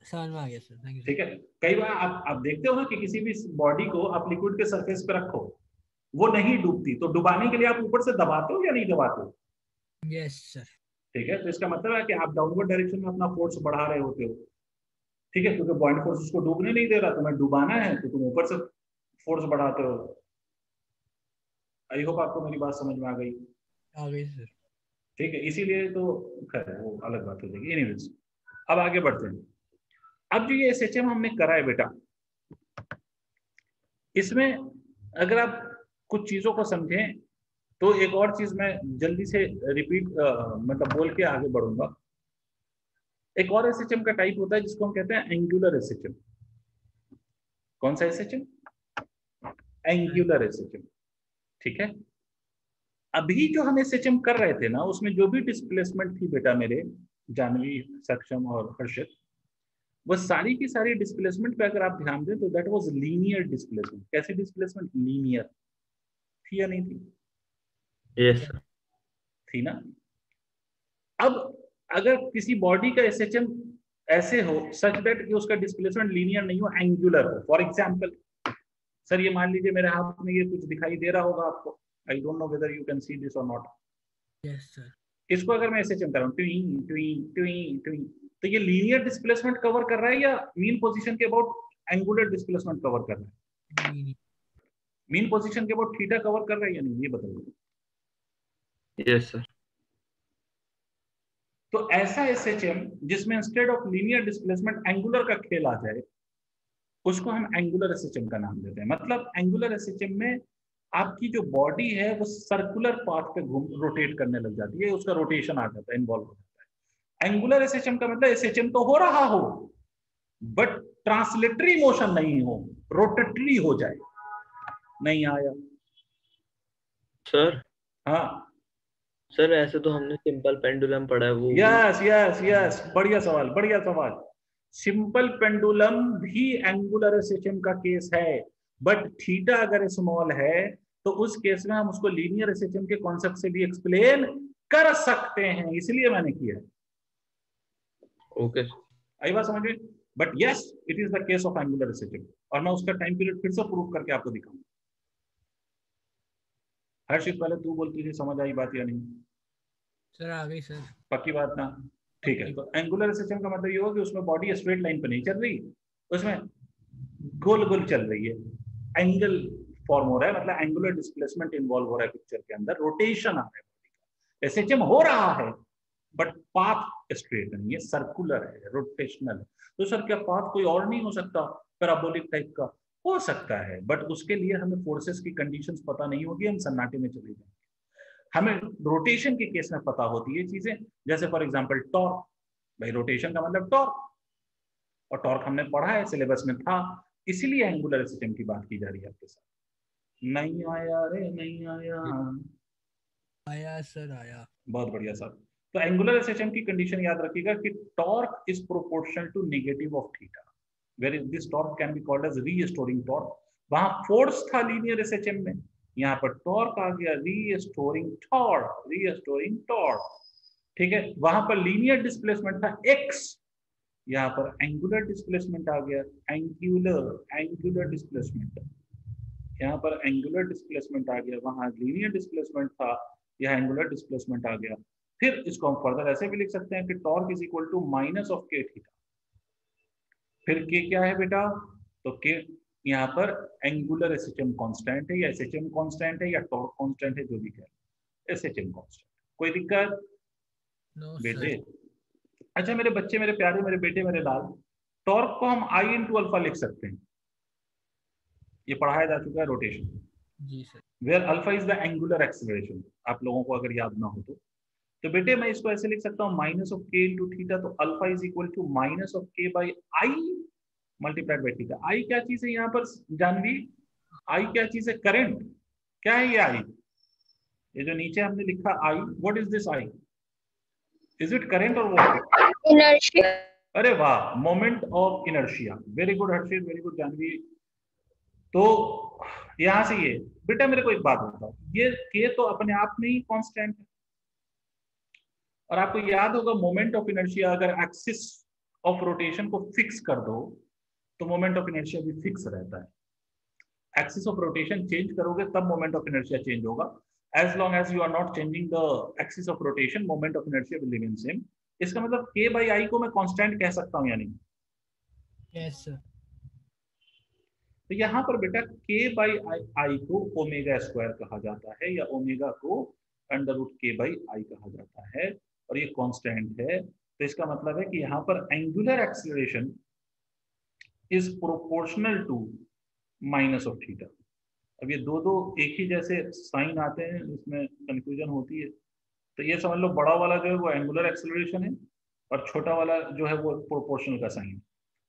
Speaker 2: समझ में आ गया सर, थैंक यू।
Speaker 1: ठीक है, कई बार आप देखते हो ना कि किसी भी बॉडी को आप लिक्विड के सरफेस पे रखो, वो नहीं डूबती, तो डुबाने के लिए आप ऊपर से दबाते हो या नहीं दबाते हो?
Speaker 2: Yes sir.
Speaker 1: ठीक है, तो इसका मतलब है कि आप डाउनवर्ड डायरेक्शन में अपना फोर्स बढ़ा रहे होते हो। ठीक है, क्योंकि बॉयंट फोर्स उसको डूबने नहीं दे रहा, तुम्हें डुबाना है तो तुम ऊपर से फोर्स बढ़ाते हो। आई होप आपको मेरी बात समझ में आ गई।
Speaker 2: आ गई सर।
Speaker 1: ठीक है, इसीलिए तो खैर वो अलग बात हो जाएगी। एनीवेज अब आगे बढ़ते हैं। अब जो ये एसएचएम हमने करा है बेटा, इसमें अगर आप कुछ चीजों को समझें तो एक और चीज मैं जल्दी से रिपीट मतलब बोल के आगे बढ़ूंगा। एक और एसएचएम का टाइप होता है जिसको हम कहते हैं एंगुलर एसएचएम। कौन सा एसएचएम? Angular SHM. ठीक है, अभी जो हम एसएचएम कर रहे थे ना, उसमें जो भी डिस्प्लेसमेंट थी बेटा मेरे जानवी, सक्षम और हर्षित, वो सारी की सारी डिस्प्लेसमेंट पे अगर आप ध्यान दें तो दैट वाज लीनियर डिस्प्लेसमेंट। कैसी डिस्प्लेसमेंट? लीनियर। थी या नहीं थी?
Speaker 3: Yes sir.
Speaker 1: थी ना। अब अगर किसी बॉडी का एसएचएम ऐसे हो सच दैट कि उसका डिस्प्लेसमेंट लीनियर नहीं हो, एंगुलर हो। फॉर एग्जांपल सर ये मान लीजिए मेरे हाथ में ये कुछ दिखाई दे रहा होगा आपको, I don't know whether you can see this और नॉट।
Speaker 2: Yes sir.
Speaker 1: इसको अगर मैं ऐसे चमका रहा हूँ ट्विंग ट्विंग ट्विंग ट्विंग, तो ये लीनियर डिस्प्लेसमेंट कवर कर रहा है या मीन पोजीशन के अबाउट एंगुलर डिस्प्लेसमेंट कवर कर रहा है? मीन पोजीशन के अबाउट थीटा कवर कर रहा है या नहीं, ये बताइए।
Speaker 3: Yes sir.
Speaker 1: तो ऐसा एसएचएम जिसमें instead of linear displacement angular का खेल आ जाए, उसको हम एंगुलर एसएचएम का नाम देते हैं। मतलब एंगुलर एसएचएम में आपकी जो बॉडी है वो सर्कुलर पाथ पे घूम रोटेट करने लग जाती है, उसका रोटेशन आ जाता है, इन्वॉल्व हो जाता है। एंगुलर एसएचएम का मतलब एसएचएम तो हो रहा हो बट ट्रांसलेटरी मोशन नहीं हो, रोटेटरी हो जाए। नहीं आया
Speaker 3: सर?
Speaker 1: हाँ
Speaker 3: सर ऐसे तो हमने सिंपल पेंडुलम पढ़ा है, वो
Speaker 1: यस यस यस, बढ़िया सवाल बढ़िया सवाल। सिंपल पेंडुलम भी एंगुलर एसएचएम का केस है, बट थीटा अगर स्मॉल है तो उस केस में हम उसको लीनियर एसएचएम के कॉन्सेप्ट से भी एक्सप्लेन कर सकते हैं, इसलिए मैंने किया।
Speaker 3: ओके।
Speaker 1: आई बात समझ में? But yes it is the case of angular SHM, और मैं उसका टाइम पीरियड फिर से प्रूव करके आपको दिखाऊंगा। हर्षित पहले तू बोल, तुझे समझ आई बात या नहीं?
Speaker 2: सर आ गई सर।
Speaker 1: पक्की बात ना? ठीक है, तो एंगुलर सिस्टम का मतलब ये होगा कि उसमें बॉडी स्ट्रेट लाइन पे नहीं चल रही, उसमें गोल गोल चल रही है, एंगल फॉर्म हो रहा है, मतलब एंगुलर डिस्प्लेसमेंट इन्वॉल्व हो रहा है पिक्चर के अंदर, रोटेशन आ रहा है बॉडी का। एसएचएम हो रहा है बट पाथ स्ट्रेट नहीं है, सर्कुलर है, रोटेशनल। तो सर क्या पाथ कोई और नहीं हो सकता पैराबोलिक टाइप का? हो सकता है, बट उसके लिए हमें फोर्सेस की कंडीशंस पता नहीं होगी, हम सन्नाटे में चले जाएंगे। हमें रोटेशन के केस में पता होती है चीजें, जैसे फॉर एग्जांपल टॉर्क। भाई रोटेशन का मतलब टॉर्क, और टॉर्क हमने पढ़ा है, सिलेबस में था, इसीलिए एंगुलर सिस्टम की बात की जा रही है आपके साथ। नहीं आया रे, नहीं आया।
Speaker 2: आया सर आया।
Speaker 1: बहुत बढ़िया सर। तो एंगुलर सिस्टम की कंडीशन याद रखिएगा कि torque is proportional to negative of theta, where this torque can be called as restoring torque. वहां फोर्स था लीनियर एसएचएम में, यहाँ पर टॉर्क आ गया, रीस्टोरिंग टॉर्क, रीस्टोरिंग टॉर्क। ठीक है, वहां पर लीनियर डिस्प्लेसमेंट था एक्स, यहाँ पर एंगुलर डिस्प्लेसमेंट आ गया, एंगुलर डिस्प्लेसमेंट। यहाँ पर एंगुलर डिस्प्लेसमेंट आ गया, वहां लीनियर डिस्प्लेसमेंट था, यहाँ एंगुलर डिस्प्लेसमेंट आ गया। फिर इसको हम फर्दर ऐसे भी लिख सकते हैं कि torque is equal to minus of K theta. फिर के क्या है बेटा? तो के यहाँ पर एंगुलर एसएचएम कांस्टेंट है, या एसएचएम कांस्टेंट है, या टॉर्क कांस्टेंट है, जो भी कहे, एसएचएम कांस्टेंट। कोई दिक्कत?
Speaker 2: नो
Speaker 1: बेटे
Speaker 2: सर।
Speaker 1: अच्छा मेरे बच्चे, मेरे प्यारे, मेरे बेटे, मेरे लाल, टॉर्क को हम आई इंटू अल्फा लिख सकते हैं, ये पढ़ाया जा चुका है, रोटेशन,
Speaker 2: जी sir.
Speaker 1: Where alpha is the angular acceleration. आप लोगों को अगर याद ना हो तो बेटे मैं इसको ऐसे लिख सकता हूँ, minus of k into theta, तो alpha is equal to minus of k by I multiplied by theta. I क्या चीज है यहाँ पर जानवी? आई क्या चीज है? करंट। क्या है ये आई? ये जो नीचे हमने लिखा I, what is this I? Is it current और व्हाट?
Speaker 4: इनर्शिया।
Speaker 1: अरे वाह, moment of inertia. Very good Harshit, very good Janvi. तो यहां से ये बेटा मेरे को एक बात बताओ, ये के तो अपने आप में ही कांस्टेंट है, और आपको याद होगा मोमेंट ऑफ इनर्शिया, अगर एक्सिस ऑफ रोटेशन को फिक्स कर दो तो मोमेंट ऑफ इनर्शिया भी फिक्स रहता है। एक्सिस ऑफ रोटेशन चेंज करोगे तब मोमेंट ऑफ इनर्शिया चेंज होगा। As long as you are not changing the axis of rotation, moment of inertia will remain same. इसका मतलब के बाई आई को मैं कांस्टेंट कह सकता हूं या नहीं?
Speaker 2: Yes sir.
Speaker 1: तो यहाँ पर बेटा के बाई आई को ओमेगा स्क्वायर कहा जाता है, या ओमेगा को अंडर रूट के बाई आई कहा जाता है, और ये कांस्टेंट है। तो इसका मतलब है कि यहाँ पर angular acceleration is proportional to minus of theta. अब ये दो दो एक ही जैसे साइन आते हैं, इसमें कंफ्यूजन होती है। तो ये समझ लो बड़ा वाला जो है वो एंगुलर एक्सीलरेशन है, और छोटा वाला जो है वो प्रोपोर्शनल का साइन।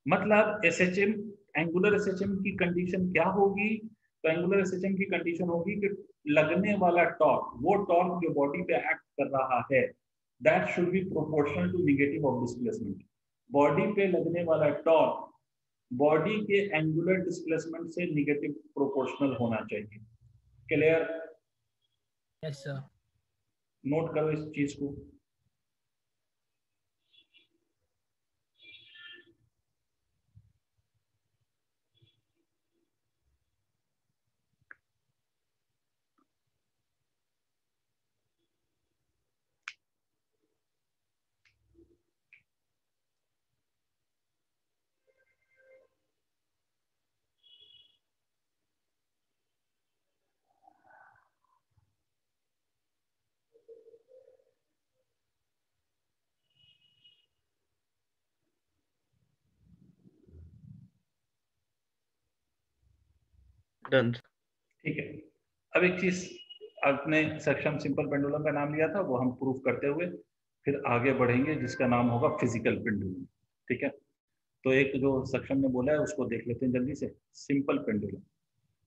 Speaker 1: मतलब एसएचएम, एंगुलर एसएचएम की कंडीशन क्या होगी? तो एंगुलर एसएचएम की कंडीशन होगी कि लगने वाला टॉर्क, वो टॉर्क जो बॉडी पे एक्ट कर रहा है, that should be proportional to negative of displacement. Body पे लगने वाला टॉर्क बॉडी के एंगुलर डिस्प्लेसमेंट से नेगेटिव प्रोपोर्शनल होना चाहिए। क्लियर?
Speaker 2: Yes sir.
Speaker 1: नोट करो इस चीज को।
Speaker 3: डन।
Speaker 1: ठीक है, अब एक चीज, आपने सेक्शन सिंपल पेंडुलम का नाम लिया था, वो हम प्रूफ करते हुए फिर आगे बढ़ेंगे, जिसका नाम होगा फिजिकल पेंडुलम। ठीक है, तो एक जो सेक्शन में बोला है उसको देख लेते हैं जल्दी से। सिंपल पेंडुलम,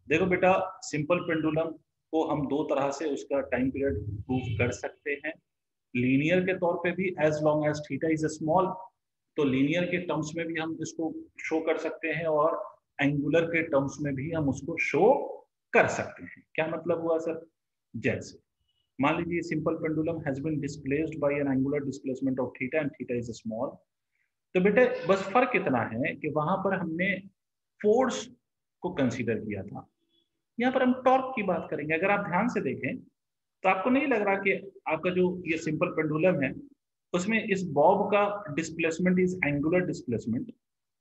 Speaker 1: देखो बेटा, सिंपल पेंडुलम को हम दो तरह से उसका टाइम पीरियड प्रूफ कर सकते हैं। लीनियर के तौर पे भी, as long as theta is small, तो लीनियर के टर्म्स में भी हम इसको शो कर सकते हैं, और एंगुलर के टर्म्स में भी हम उसको शो कर सकते हैं। क्या मतलब हुआ सर? जैसे मान लीजिए simple pendulum has been displaced by an angular displacement of theta and theta is small. तो बेटे बस फर्क इतना है कि वहां पर हमने फोर्स को कंसीडर किया था, यहाँ पर हम टॉर्क की बात करेंगे। अगर आप ध्यान से देखें तो आपको नहीं लग रहा कि आपका जो ये सिंपल पेंडुलम है उसमें इस बॉब का डिस्प्लेसमेंट इज एंगुलर डिस्प्लेसमेंट,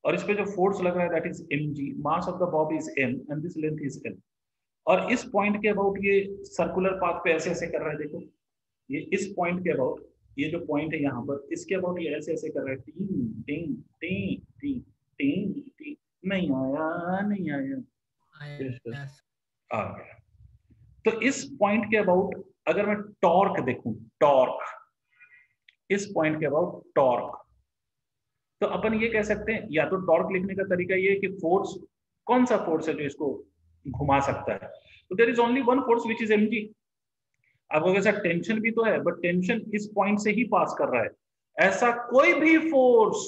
Speaker 1: और इस पे जो फोर्स लग रहा है that is mg, mass of the Bob is m and this length is l। और इस पॉइंट के अबाउट ये सर्कुलर पाथ पे ऐसे ऐसे कर रहा है, देखो ये इस पॉइंट के अबाउट, ये जो पॉइंट है यहाँ पर, इसके अबाउट ये ऐसे ऐसे कर रहा है, टिंग टिंग टिंग टिंग टिंग टिंग। नहीं आया, नहीं आया, आ गया। तो इस पॉइंट के अबाउट अगर मैं टॉर्क देखूं, टॉर्क, इस पॉइंट के अबाउट टॉर्क, तो अपन ये कह सकते हैं, या तो टॉर्क लिखने का तरीका ये है कि फोर्स, कौन सा फोर्स है जो इसको घुमा सकता है, तो there is only one force which is mg। अब अगर सर टेंशन भी तो है, बट टेंशन इस पॉइंट से ही पास कर रहा है। ऐसा कोई भी फोर्स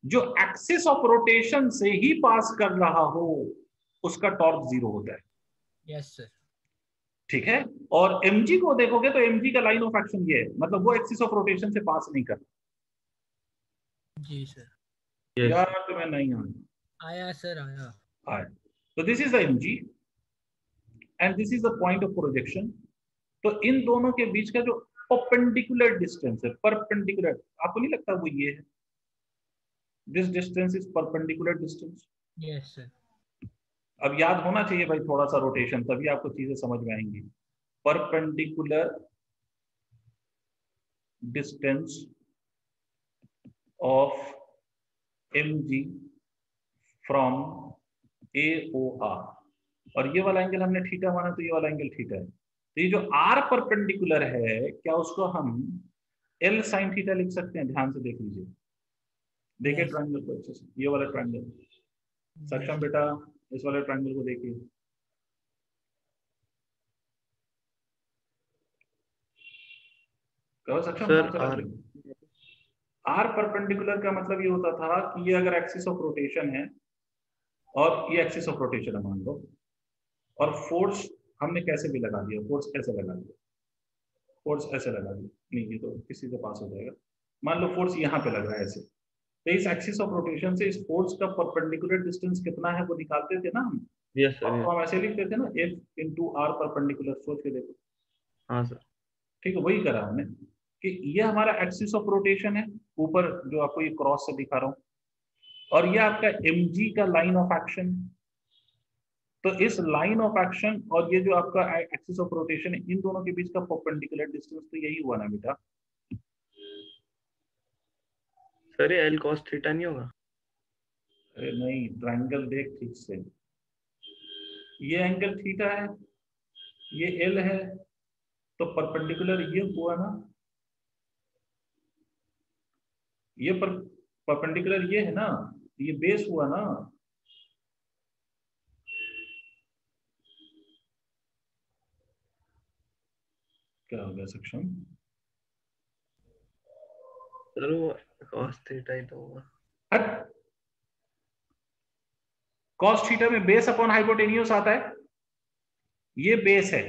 Speaker 1: जो एक्सिस ऑफ रोटेशन से ही पास कर रहा हो उसका टॉर्क 0 होता है।
Speaker 2: Yes sir.
Speaker 1: ठीक है, और mg को देखोगे तो mg का लाइन ऑफ एक्शन ये है, मतलब वो एक्सिस ऑफ रोटेशन से पास नहीं कर।
Speaker 2: जी सर।
Speaker 1: यार तुम्हें नहीं
Speaker 2: आया सर, आया।
Speaker 1: आया। तो this is the mg and this is the point of projection. तो इन दोनों के बीच का जो परपेंडिकुलर डिस्टेंस है, परपेंडिकुलर, आपको नहीं लगता वो ये है? This distance is perpendicular distance.
Speaker 2: Yes sir.
Speaker 1: अब याद होना चाहिए भाई थोड़ा सा रोटेशन, तभी आपको चीजें समझ में आएंगी। Perpendicular distance of mg from AOR, और ये वाला एंगल हमने थीटा माना, तो ये वाला एंगल थीटा है। तो ये जो R परपेंडिकुलर है, क्या उसको हम L sin थीटा लिख सकते हैं? ध्यान से देख लीजिए, देखिए ट्रायंगल को अच्छे से, ये वाला ट्रायंगल। सक्षम बेटा इस वाले ट्रायंगल को देखिए, कहो सक्षम कौन सा
Speaker 3: सर
Speaker 1: R परपेंडिकुलर का मतलब ये होता था कि ये अगर एक्सिस ऑफ रोटेशन है, और ये एक्सिस ऑफ रोटेशन है मान लो, और फोर्स हमने कैसे भी लगा दिया, फोर्स कैसे लगा दिया, फोर्स ऐसे लगा दिया, नहीं ये तो किसी से पास हो जाएगा। मान लो फोर्स यहाँ पे लग रहा है ऐसे, तो इस एक्सिस ऑफ रोटेशन से इस फोर्स का परपेंडिकुलर डिस्टेंस कितना है वो निकालते थे ना हम।
Speaker 3: Yes sir.
Speaker 1: तो हम ऐसे लिखते थे ना, F इंटू R परपेंडिकुलर, सोच के देखो।
Speaker 3: हाँ सर।
Speaker 1: ठीक है, वही करा हमने कि ये हमारा एक्सिस ऑफ रोटेशन है, ऊपर जो आपको ये क्रॉस से दिखा रहा हूँ, और ये आपका mg का लाइन ऑफ एक्शन। तो इस लाइन ऑफ एक्शन और ये जो आपका एक्सिस ऑफ रोटेशन है, इन दोनों के बीच का परपेंडिकुलर डिस्टेंस तो यही हुआ ना बेटा।
Speaker 3: सर ये L cos थीटा नहीं होगा?
Speaker 1: अरे नहीं, ट्रायंगल देख ठीक से, ये एंगल थीटा है, ये L है, तो परपेंडिकुलर ये हुआ ना, ये परपेंडिकुलर ये है ना, ये बेस हुआ ना। क्या हो गया सक्षम?
Speaker 3: सर वो cos थीटा ही तो होगा।
Speaker 1: कॉस थीटा में बेस अपॉन हाइपोटेन्यूस आता है, ये बेस है,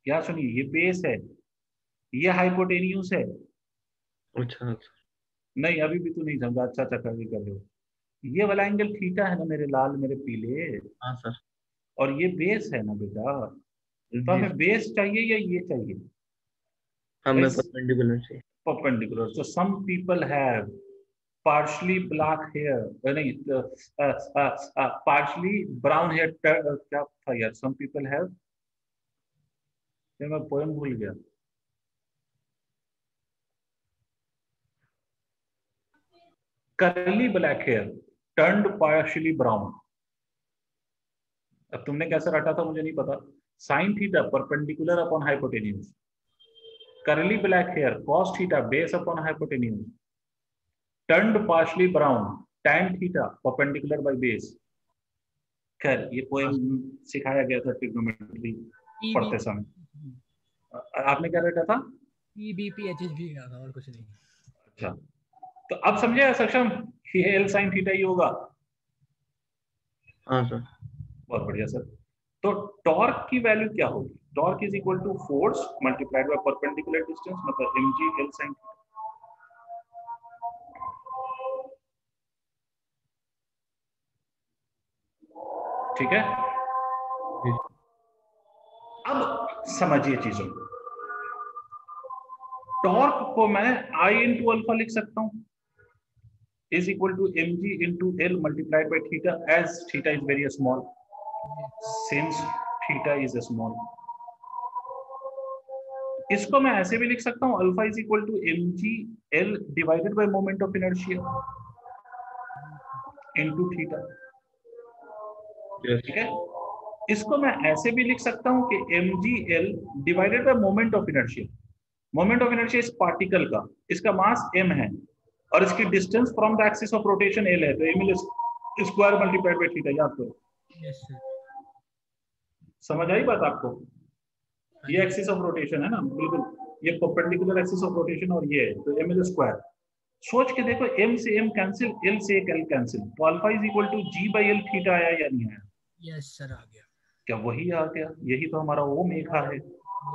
Speaker 1: क्या सुनिए, ये बेस है, ये हाइपोटेन्यूस है।
Speaker 3: अच्छा अच्छा।
Speaker 1: नहीं अभी भी तू नहीं समझा, अच्छा अच्छा करके कर रहे हो। ये वाला एंगल थीटा है ना मेरे लाल मेरे पीले,
Speaker 3: हाँ सर।
Speaker 1: और ये बेस है ना बेटा। तो
Speaker 3: जी
Speaker 1: हमें बेस चाहिए या ये चाहिए?
Speaker 3: हमें परपेंडिकुलर चाहिए।
Speaker 1: Perpendicular. So some people have partially black hair, नहीं partially brown hair, क्या था यार, some people have, मैं पोएम भूल गया। curly black hair turned partially brown, अब तुमने कैसे रटा था मुझे नहीं पता। Sine theta perpendicular upon hypotenuse, curly black hair cos theta base upon hypotenuse, turned partially brown tan theta perpendicular by base। खैर ये पोएम सिखाया गया था ट्रिग्नोमेट्री पढ़ते समय। आपने क्या रटा था?
Speaker 2: EBP HHV का था और कुछ नहीं।
Speaker 1: अच्छा, तो अब समझे सक्षम, ये एल साइन थीटा ही होगा।
Speaker 3: हाँ सर।
Speaker 1: बहुत बढ़िया सर। तो टॉर्क की वैल्यू क्या होगी? Torque is equal to force multiplied by perpendicular distance, मतलब mg एल साइन थीटा। ठीक है, अब समझिए चीजों को। टॉर्क को मैं I इंटू अल्फा लिख सकता हूं, is equal to mg into L multiplied by theta as theta is very small, since theta is small। इसको मैं ऐसे भी लिख सकता हूं, alpha is equal to mg L divided by moment of inertia into theta. ठीक है, इसको मैं ऐसे भी लिख सकता हूं कि mg L divided by moment of inertia. Moment of inertia इस पार्टिकल का, इसका मास m है और इसकी distance from the axis of rotation L है, तो m square multiplied by theta. याद करो।
Speaker 2: Yes sir.
Speaker 1: समझ आई बात आपको? ये एक्सिस ऑफ रोटेशन है ना, बिल्कुल ये परपेंडिकुलर एक्सिस ऑफ रोटेशन और ये है, तो m स्क्वायर। सोच के देखो, m से m कैंसिल, L से L कैंसिल, तो alpha is equal to g by L theta आया या नहीं आया?
Speaker 2: यस सर, आ गया।
Speaker 1: क्या वही आ गया? यही तो हमारा ओमेगा है।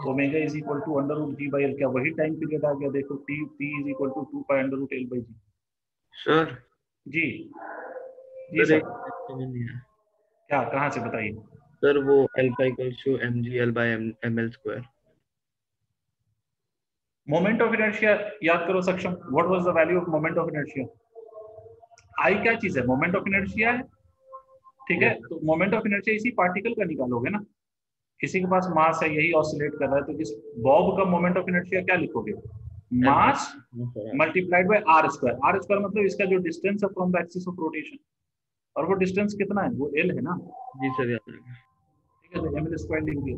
Speaker 1: Omega is equal to under root g by L। क्या वही टाइम पीरियड आ गया? देखो t is equal to 2 pi under root L by g।
Speaker 3: Sir
Speaker 1: जी जी सर,
Speaker 3: नहीं है
Speaker 1: क्या कहाँ से बताइए?
Speaker 3: सर, वो alpha equals to mg L by ml square.
Speaker 1: Moment of inertia याद करो Saksham, what was the value of moment of inertia? I क्या चीज है? मोमेंट ऑफ इनर्शिया है। ठीक है, तो मोमेंट ऑफ इनर्शिया इसी पार्टिकल का निकालोगे ना, किसी के पास मास है, यही ऑसिलेट कर रहा है, तो इस बॉब का मोमेंट ऑफ इनर्शिया क्या लिखोगे? Mass multiplied by r square. R square मतलब इसका जो डिस्टेंस है from the axis of rotation, और वो डिस्टेंस कितना है? वो एल है ना।
Speaker 3: जी सर, याद रखिए।
Speaker 1: ठीक है, तो एम एल स्क्वायर लिख दिया।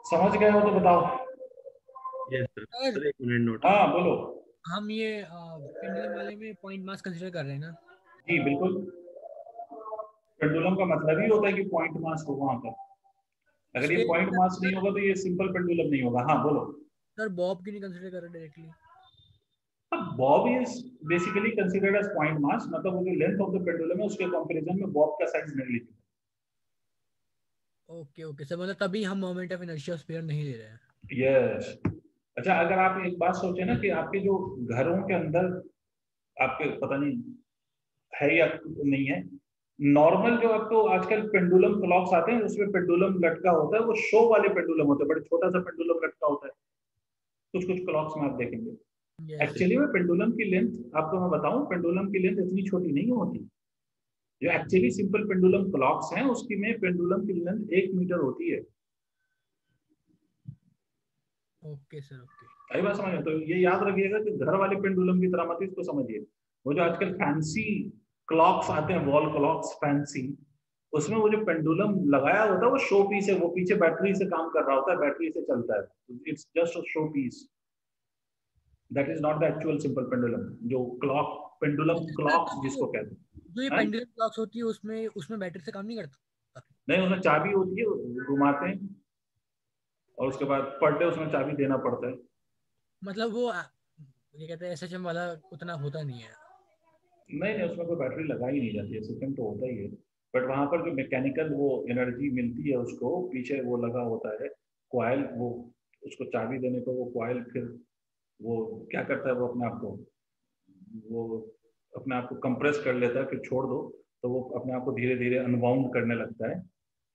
Speaker 1: समझ गए हो तो बताओ।
Speaker 3: Yes sir.
Speaker 2: सर
Speaker 3: सर एक मिनट नोट।
Speaker 1: हाँ बोलो।
Speaker 2: हम ये पेंडुलम वाले में पॉइंट मास कंसीडर कर रहे हैं ना?
Speaker 1: जी बिल्कुल, पेंडुलम का मतलब ही होता है कि पॉइंट मास हो वहां पर। अगर ये पॉइंट मास नहीं होगा तो ये सिंपल पेंडुलम नहीं होगा। हाँ बोलो।
Speaker 2: सर बॉब क्यों नहीं कंसीडर कर रहे directly?
Speaker 1: Bob is basically considered as point mass, मतलब वो जो लेंथ ऑफ द पेंडुलम है उसके कंपैरिजन में बॉब का size negligible.
Speaker 2: Okay okay sir, मतलब तभी हम मोमेंट ऑफ इनर्शिया स्पेयर नहीं ले रहे हैं।
Speaker 1: यस। अच्छा, अगर आप एक बात सोचे ना कि आपके जो घरों के अंदर आपके पता नहीं है या नहीं है, नॉर्मल जो आपको आजकल पेंडुलम क्लॉक्स आते हैं उसमें पेंडुलम लटका होता है, वो शो वाले पेंडुलम होते हैं, बड़े छोटा सा पेंडुलम लटका होता है कुछ कुछ क्लॉक्स में आप देखेंगे। एक्चुअली में पेंडुलम की लेंथ आपको मैं बताऊं, पेंडुलम की लेंथ इतनी छोटी नहीं होती। जो एक्चुअली सिंपल पेंडुलम क्लॉक्स हैं उसकी में पेंडुलम की लेंथ 1 मीटर होती है।
Speaker 2: Okay sir, okay.
Speaker 1: आई बात समझ? तो ये याद रखिएगा कि घर वाले पेंडुलम की तरह मत इसको समझिए। वो जो आजकल फैंसी क्लॉक्स आते हैं, वॉल क्लॉक्स फैंसी, उसमें वो जो पेंडुलम लगाया होता है वो शो पीस है, वो पीछे बैटरी से काम कर रहा होता है, बैटरी से चलता है, it's just a show piece. That is not the actual simple pendulum, जो क्लॉक पेंडुलम क्लॉक्स जिसको कहते हैं।
Speaker 2: जो ये पेंडुलम क्लॉक्स होती है उसमें बैटरी से काम नहीं करता?
Speaker 1: नहीं, उसमें चाबी होती है, घुमाते हैं और उसके बाद पर डे उसमें चाबी देना पड़ता है।
Speaker 2: मतलब वो ये कहते हैं एसएचएम वाला उतना होता नहीं है?
Speaker 1: नहीं नहीं, उसमें कोई बैटरी लगाई नहीं जाती है, सिस्टम तो होता ही है, बट वहां पर जो मैकेनिकल वो एनर्जी मिलती है उसको, पीछे वो लगा होता है कॉइल, वो उसको चाबी देने पर वो कॉइल फिर वो क्या करता है, वो अपने आप को कंप्रेस कर लेता है, फिर छोड़ दो तो वो अपने आप को धीरे धीरे अनबाउंड करने लगता है।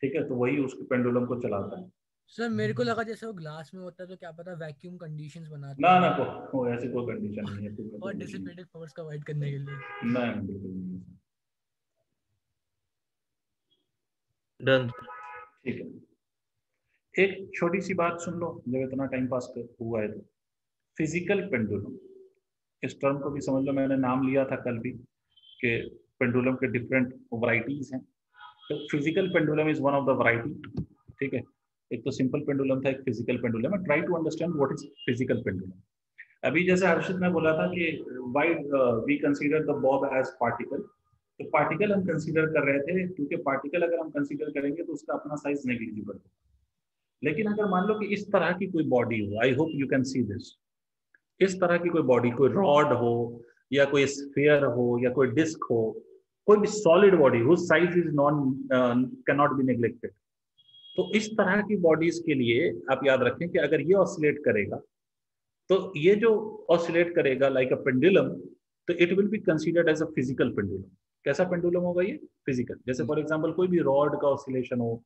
Speaker 1: ठीक है, तो वही उसके पेंडुलम को चलाता है।
Speaker 2: सर मेरे को लगा जैसे वो ग्लास में होता है तो क्या पता वैक्यूम कंडीशंस बनाते
Speaker 1: ना
Speaker 2: हैं
Speaker 1: ना, को ऐसी कोई कंडीशन नहीं है,
Speaker 2: और डिसिपेटेड पावर्स का अवॉइड करने के लिए।
Speaker 1: नहीं बिल्कुल नहीं।
Speaker 3: डन।
Speaker 1: ठीक है, एक छोटी सी बात सुन लो जब इतना टाइम पास हुआ है तो। फिजिकल पेंडुलम, इस टर्म को भी समझ लो, मैंने नाम लिया था कल भी कि पेंडुलम के डिफरेंट वैरायटीज हैं। तो physical pendulum is one of the variety, ठीक है। एक तो सिंपल पेंडुलम था, एक फिजिकल पेंडुलम है। Try to understand what is physical pendulum. अभी जैसे हर्षित ने बोला था कि why we consider the bob as particle, तो पार्टिकल हम कंसीडर कर रहे थे क्योंकि पार्टिकल अगर हम कंसीडर करेंगे तो उसका अपना साइज नेग्लिजिबल होगा। लेकिन अगर मान लो कि इस तरह की कोई बॉडी हो, I hope you can see this, इस तरह की कोई बॉडी, कोई रॉड हो या कोई स्फीयर हो या कोई डिस्क हो, कोई भी सॉलिड बॉडी हो, size is non can not be neglected. तो इस तरह की बॉडीज के लिए आप याद रखें कि अगर ये ऑसिलेट करेगा तो ये जो ऑसिलेट करेगा लाइक अ पेंडुलम, तो it will be considered as a physical pendulum. कैसा पेंडुलम होगा ये? फिजिकल। जैसे फॉर एग्जांपल कोई भी रॉड का ऑसिलेशन हो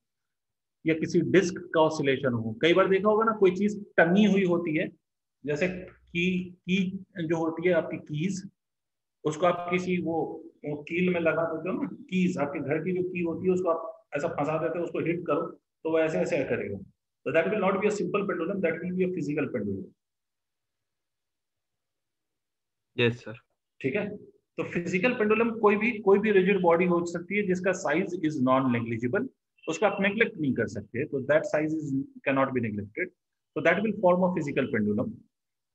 Speaker 1: या किसी डिस्क का ऑसिलेशन हो। कई बार देखा होगा ना, कोई चीज टंगी हुई होती है, जैसे की जो होती है आपकी कीज, उसको आप किसी वो कील में लगा देते हो ना, कीज आपके घर की जो की होती है उसको आप ऐसा फंसा देते हो, उसको हिट करो तो वो ऐसे ऐसे करेगा। तो that will not be a simple pendulum, that will be a physical pendulum.
Speaker 3: Yes sir.
Speaker 1: ठीक है। तो फिजिकल पेंडुलम कोई भी रिजिड बॉडी हो सकती है जिसका साइज इज नॉन नेग्लिजिबल, उसका आप नेग्लेक्ट नहीं कर सकते, तो that size is can not be neglected, तो that will form a physical pendulum.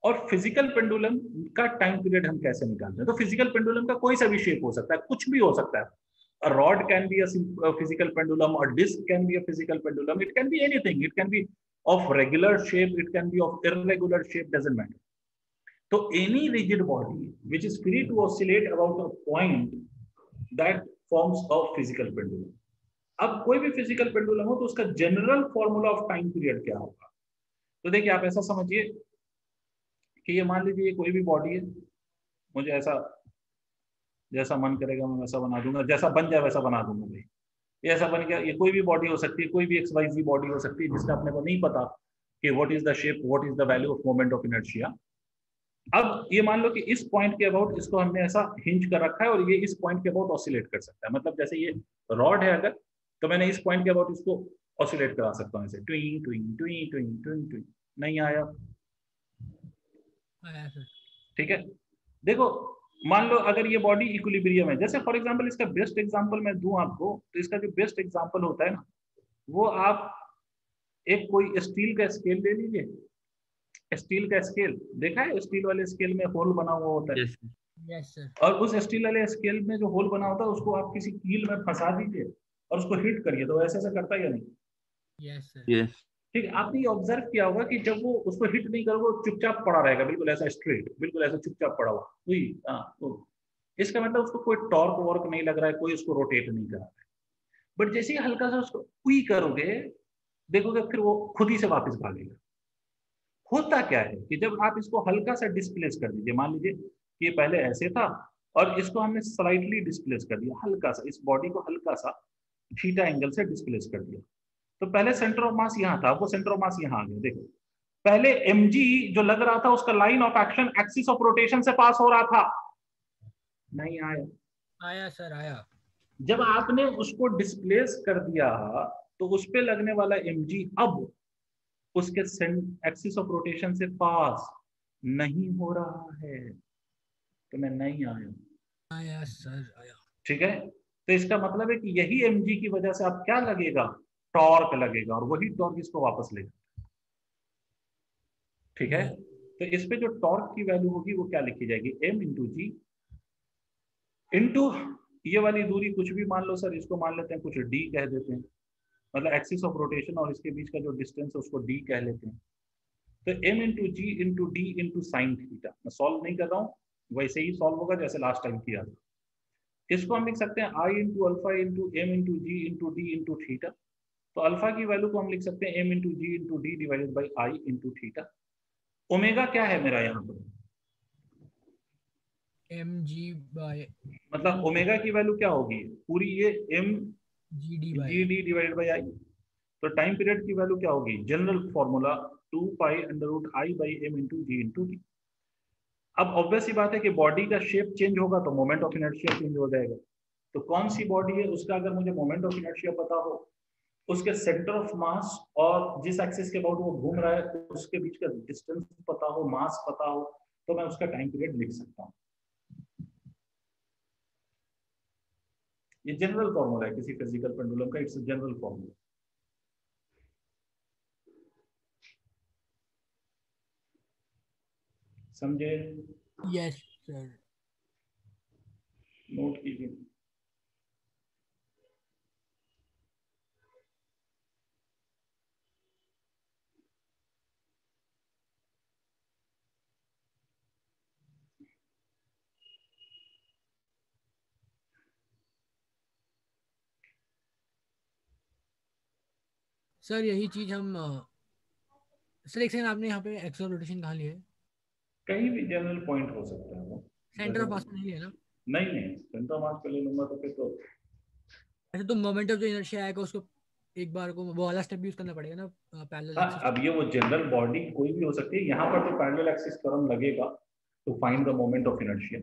Speaker 1: और फिजिकल पेंडुलम का टाइम पीरियड हम कैसे निकालते हैं? तो फिजिकल पेंडुलम का कोई सा भी शेप हो सकता है, कुछ भी हो सकता है। A rod can be a physical pendulum, or disc can be a physical pendulum. It can be anything. It can be of regular shape. It can be of irregular shape. Doesn't matter. So any rigid body which is free to oscillate about a point that forms a physical pendulum. अब कोई भी physical pendulum हो तो उसका general formula of time period क्या होगा? तो देखिए आप ऐसा समझिए कि ये मान लीजिए कोई भी बॉडी है, मुझे ऐसा जैसा मन करेगा मैं वैसा बना दूंगा, जैसा बन जाए वैसा बना दूंगा भाई। ये ऐसा बन गया। ये कोई भी बॉडी हो सकती है, कोई भी XYZ बॉडी हो सकती है जिसका अपने को नहीं पता कि what is the shape, what is the value of moment of inertia. अब ये मान लो कि इस पॉइंट के अबाउट इसको हमने ऐसा हिंज कर रखा है और ये इस पॉइंट के अबाउट ऑसिलेट कर सकता है। मतलब जैसे ये रॉड है अगर, तो मैंने इस पॉइंट के अबाउट इसको ऑसिलेट करा सकता हूँ ऐसे, ट्विंग ट्विंग ट्विंग ट्विंग ट्विंग ट्विंग। नहीं आया? ठीक है। देखो मान लो अगर ये बॉडी इक्विलिब्रियम है, जैसे फॉर एग्जांपल इसका बेस्ट एग्जांपल मैं दूं आपको, तो इसका जो बेस्ट एग्जांपल होता है ना, वो आप एक कोई स्टील का स्केल ले लीजिए। स्टील का स्केल देखा है? स्टील वाले स्केल में होल बना हुआ होता है।
Speaker 2: Yes sir.
Speaker 1: और उस स्टील वाले स्केल में जो होल बना होता है उसको आप किसी कील में फंसा दीजिए और उसको हिट करिए, तो ऐसे ऐसे करता है या नहीं?
Speaker 2: Yes sir.
Speaker 3: यस।
Speaker 1: ठीक है। आपने ये ऑब्जर्व किया होगा कि जब वो उसको हिट नहीं करोगे वो चुपचाप पड़ा रहेगा, बिल्कुल ऐसा स्ट्रेट, बिल्कुल ऐसा चुपचाप पड़ा हुआ। तो इसका मतलब उसको कोई टॉर्क वॉर्क नहीं लग रहा है, कोई उसको रोटेट नहीं कर रहा है। बट जैसे ही हल्का सा उसको उई करोगे, देखोगे फिर वो खुद ही से वापस भागेगा। होता क्या है कि जब आप इसको हल्का सा डिस्प्लेस कर दीजिए, मान लीजिए कि ये पहले ऐसे था और इसको हमने स्लाइटली डिस्प्लेस कर दिया, हल्का सा इस बॉडी को हल्का सा थीटा एंगल से डिस्प्लेस कर दिया, तो पहले सेंटर ऑफ मास यहाँ था, वो सेंटर ऑफ मास यहाँ आ गया। देखो पहले mg जो लग रहा था उसका line of action axis of rotation से पास हो रहा था, नहीं आया?
Speaker 2: आया सर, आया।
Speaker 1: जब आपने उसको डिस्प्लेस कर दिया तो उस पे लगने वाला mg अब उसके एक्सिस ऑफ रोटेशन से पास नहीं हो रहा है, तो मैं नहीं आया।
Speaker 2: आया सर, आया।
Speaker 1: ठीक है। तो इसका मतलब है कि यही mg की वजह से आप क्या लगेगा? टॉर्क लगेगा, और वही टॉर्क इसको वापस लेगा। ठीक है। तो इस पे जो टॉर्क की वैल्यू होगी वो क्या लिखी जाएगी? m इंटू जी इंटू ये वाली दूरी कुछ भी मान लो सर, इसको मान लेते हैं कुछ d कह देते हैं, मतलब एक्सिस ऑफ रोटेशन और इसके बीच का जो डिस्टेंस है उसको d कह लेते हैं। तो m into g into d into sine theta. मैं सॉल्व नहीं कर रहा हूँ, वैसे ही सॉल्व होगा जैसे लास्ट टाइम किया था। इसको हम लिख सकते हैं i into alpha into m into g into d into theta. तो अल्फा की वैल्यू को हम लिख सकते हैं m into g into d divided by I into theta. Omega क्या है मेरा यहाँ पर?
Speaker 2: mg बाय
Speaker 1: मतलब ओमेगा की वैल्यू क्या होगी पूरी? ये m
Speaker 2: g
Speaker 1: d divided by I. तो टाइम पीरियड की वैल्यू क्या होगी? General formula 2 pi under root I by M into g into D. अब ऑब्वियस सी बात है कि बॉडी का शेप चेंज होगा तो मोमेंट ऑफ इनर्शिया चेंज हो जाएगा। तो कौन सी बॉडी है उसका अगर मुझे मोमेंट ऑफ इनर्शिया पता हो, उसके सेंटर ऑफ मास और जिस एक्सिस के अबाउट वो घूम रहा है उसके बीच का डिस्टेंस पता हो, मास पता हो, तो मैं उसका टाइम पीरियड लिख सकता हूँ। ये जनरल फॉर्मूला है किसी फिजिकल पेंडुलम का, इट्स अ जनरल फॉर्मूला। समझे?
Speaker 2: Yes sir.
Speaker 1: नोट कीजिए।
Speaker 2: सर यही चीज हम सर एक सेकंड, आपने यहाँ पे एक्सल रोटेशन कहाँ लिया है?
Speaker 1: कहीं भी जनरल पॉइंट हो सकता है वो।
Speaker 2: सेंटर ऑफ मास में नहीं लिया ना?
Speaker 1: नहीं नहीं, सेंटर ऑफ मास पे ले लूंगा तो फिर तो
Speaker 2: अच्छा, तो मोमेंट ऑफ जो इनर्शिया आएगा उसको एक बार को वो वाला स्टेप यूज करना पड़ेगा ना, पैरेलल
Speaker 1: हाँ,
Speaker 2: एक्सिस।
Speaker 1: अब ये वो जनरल बॉडी कोई भी हो सकती है, यहाँ पर तो पैरेलल एक्सिस थ्योरम लगेगा to find the moment of inertia.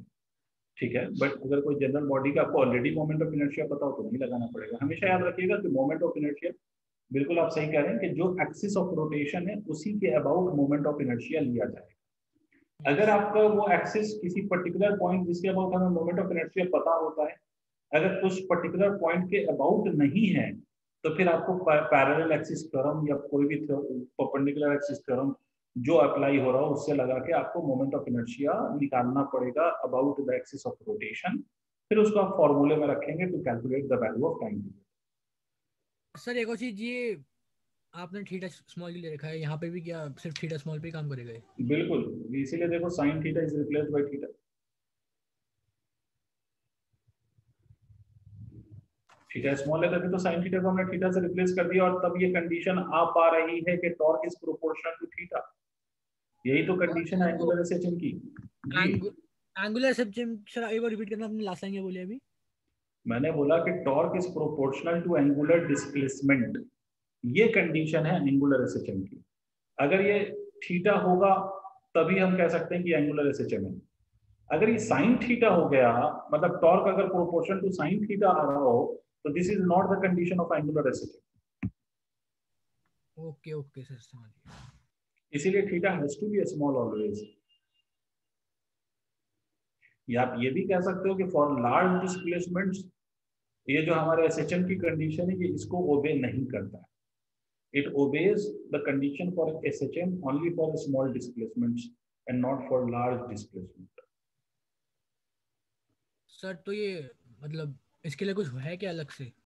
Speaker 1: ठीक है, बट अगर कोई जनरल बॉडी का आपको ऑलरेडी मोमेंट ऑफ इनर्शिया पता हो तो नहीं लगाना पड़ेगा। हमेशा याद रखिएगा कि मोमेंट ऑफ इनर्शिया, बिल्कुल आप सही कह रहे हैं कि जो एक्सिस ऑफ रोटेशन है उसी के अबाउट मोमेंट ऑफ इनर्शिया लिया जाएगा। अगर आपका वो एक्सिस किसी पर्टिकुलर पॉइंट जिसके अबाउट हमें मोमेंट ऑफ इनर्शिया पता होता है, अगर उस पर्टिकुलर पॉइंट के अबाउट नहीं है, तो फिर आपको पैरेलल एक्सिस थ्योरम या कोई भी परपेंडिकुलर एक्सिस थ्योरम जो अप्लाई हो रहा हो उससे लगा के आपको मोमेंट ऑफ इनर्शिया निकालना पड़ेगा about the axis of rotation. फिर उसको आप फॉर्मूले में रखेंगे to calculate the value of time period.
Speaker 2: Sir एक और चीज, ये आपने थीटा स्मॉल के लिए रखा है, यहाँ पे भी क्या सिर्फ थीटा स्मॉल पे ही काम करेगा ये?
Speaker 1: बिल्कुल, इसीलिए देखो sine theta is replaced by theta. Theta small है तभी तो साइन थीटा को हमने थीटा से रिप्लेस कर दिया, और तब ये कंडीशन आ पा रही है कि torque is proportional to theta. यही तो
Speaker 2: और
Speaker 1: कंडीशन है
Speaker 2: सर वो
Speaker 1: एंगुलर एसेशन की। जी,
Speaker 2: एंगुलर सेक्शन, सर एक बार रिपीट करना, आपने लास्ट टाइम क्या बोले अभी?
Speaker 1: मैंने बोला कि torque is proportional to angular displacement, ये कंडीशन है एंगुलर एसेशन की। अगर ये थीटा होगा तभी हम कह सकते हैं कि एंगुलर एसेशन है। अगर ये साइन थीटा हो गया, मतलब टॉर्क अगर प्रोपोर्शन टू साइन थीटा आ रहा हो, तो this is not the condition of angular एसेशन।
Speaker 2: ओके ओके सर, समझ गया।
Speaker 1: इसीलिए theta has to be small always. या आप ये भी कह सकते हो कि फॉर लार्ज डिस्प्लेसमेंट्स ये जो हमारे एसएचएम की कंडीशन है ये इसको ओबे नहीं करता है। It obeys the condition for SHM only for small displacements and not for large displacement.
Speaker 2: Sir तो ये मतलब इसके लिए कुछ है क्या अलग से?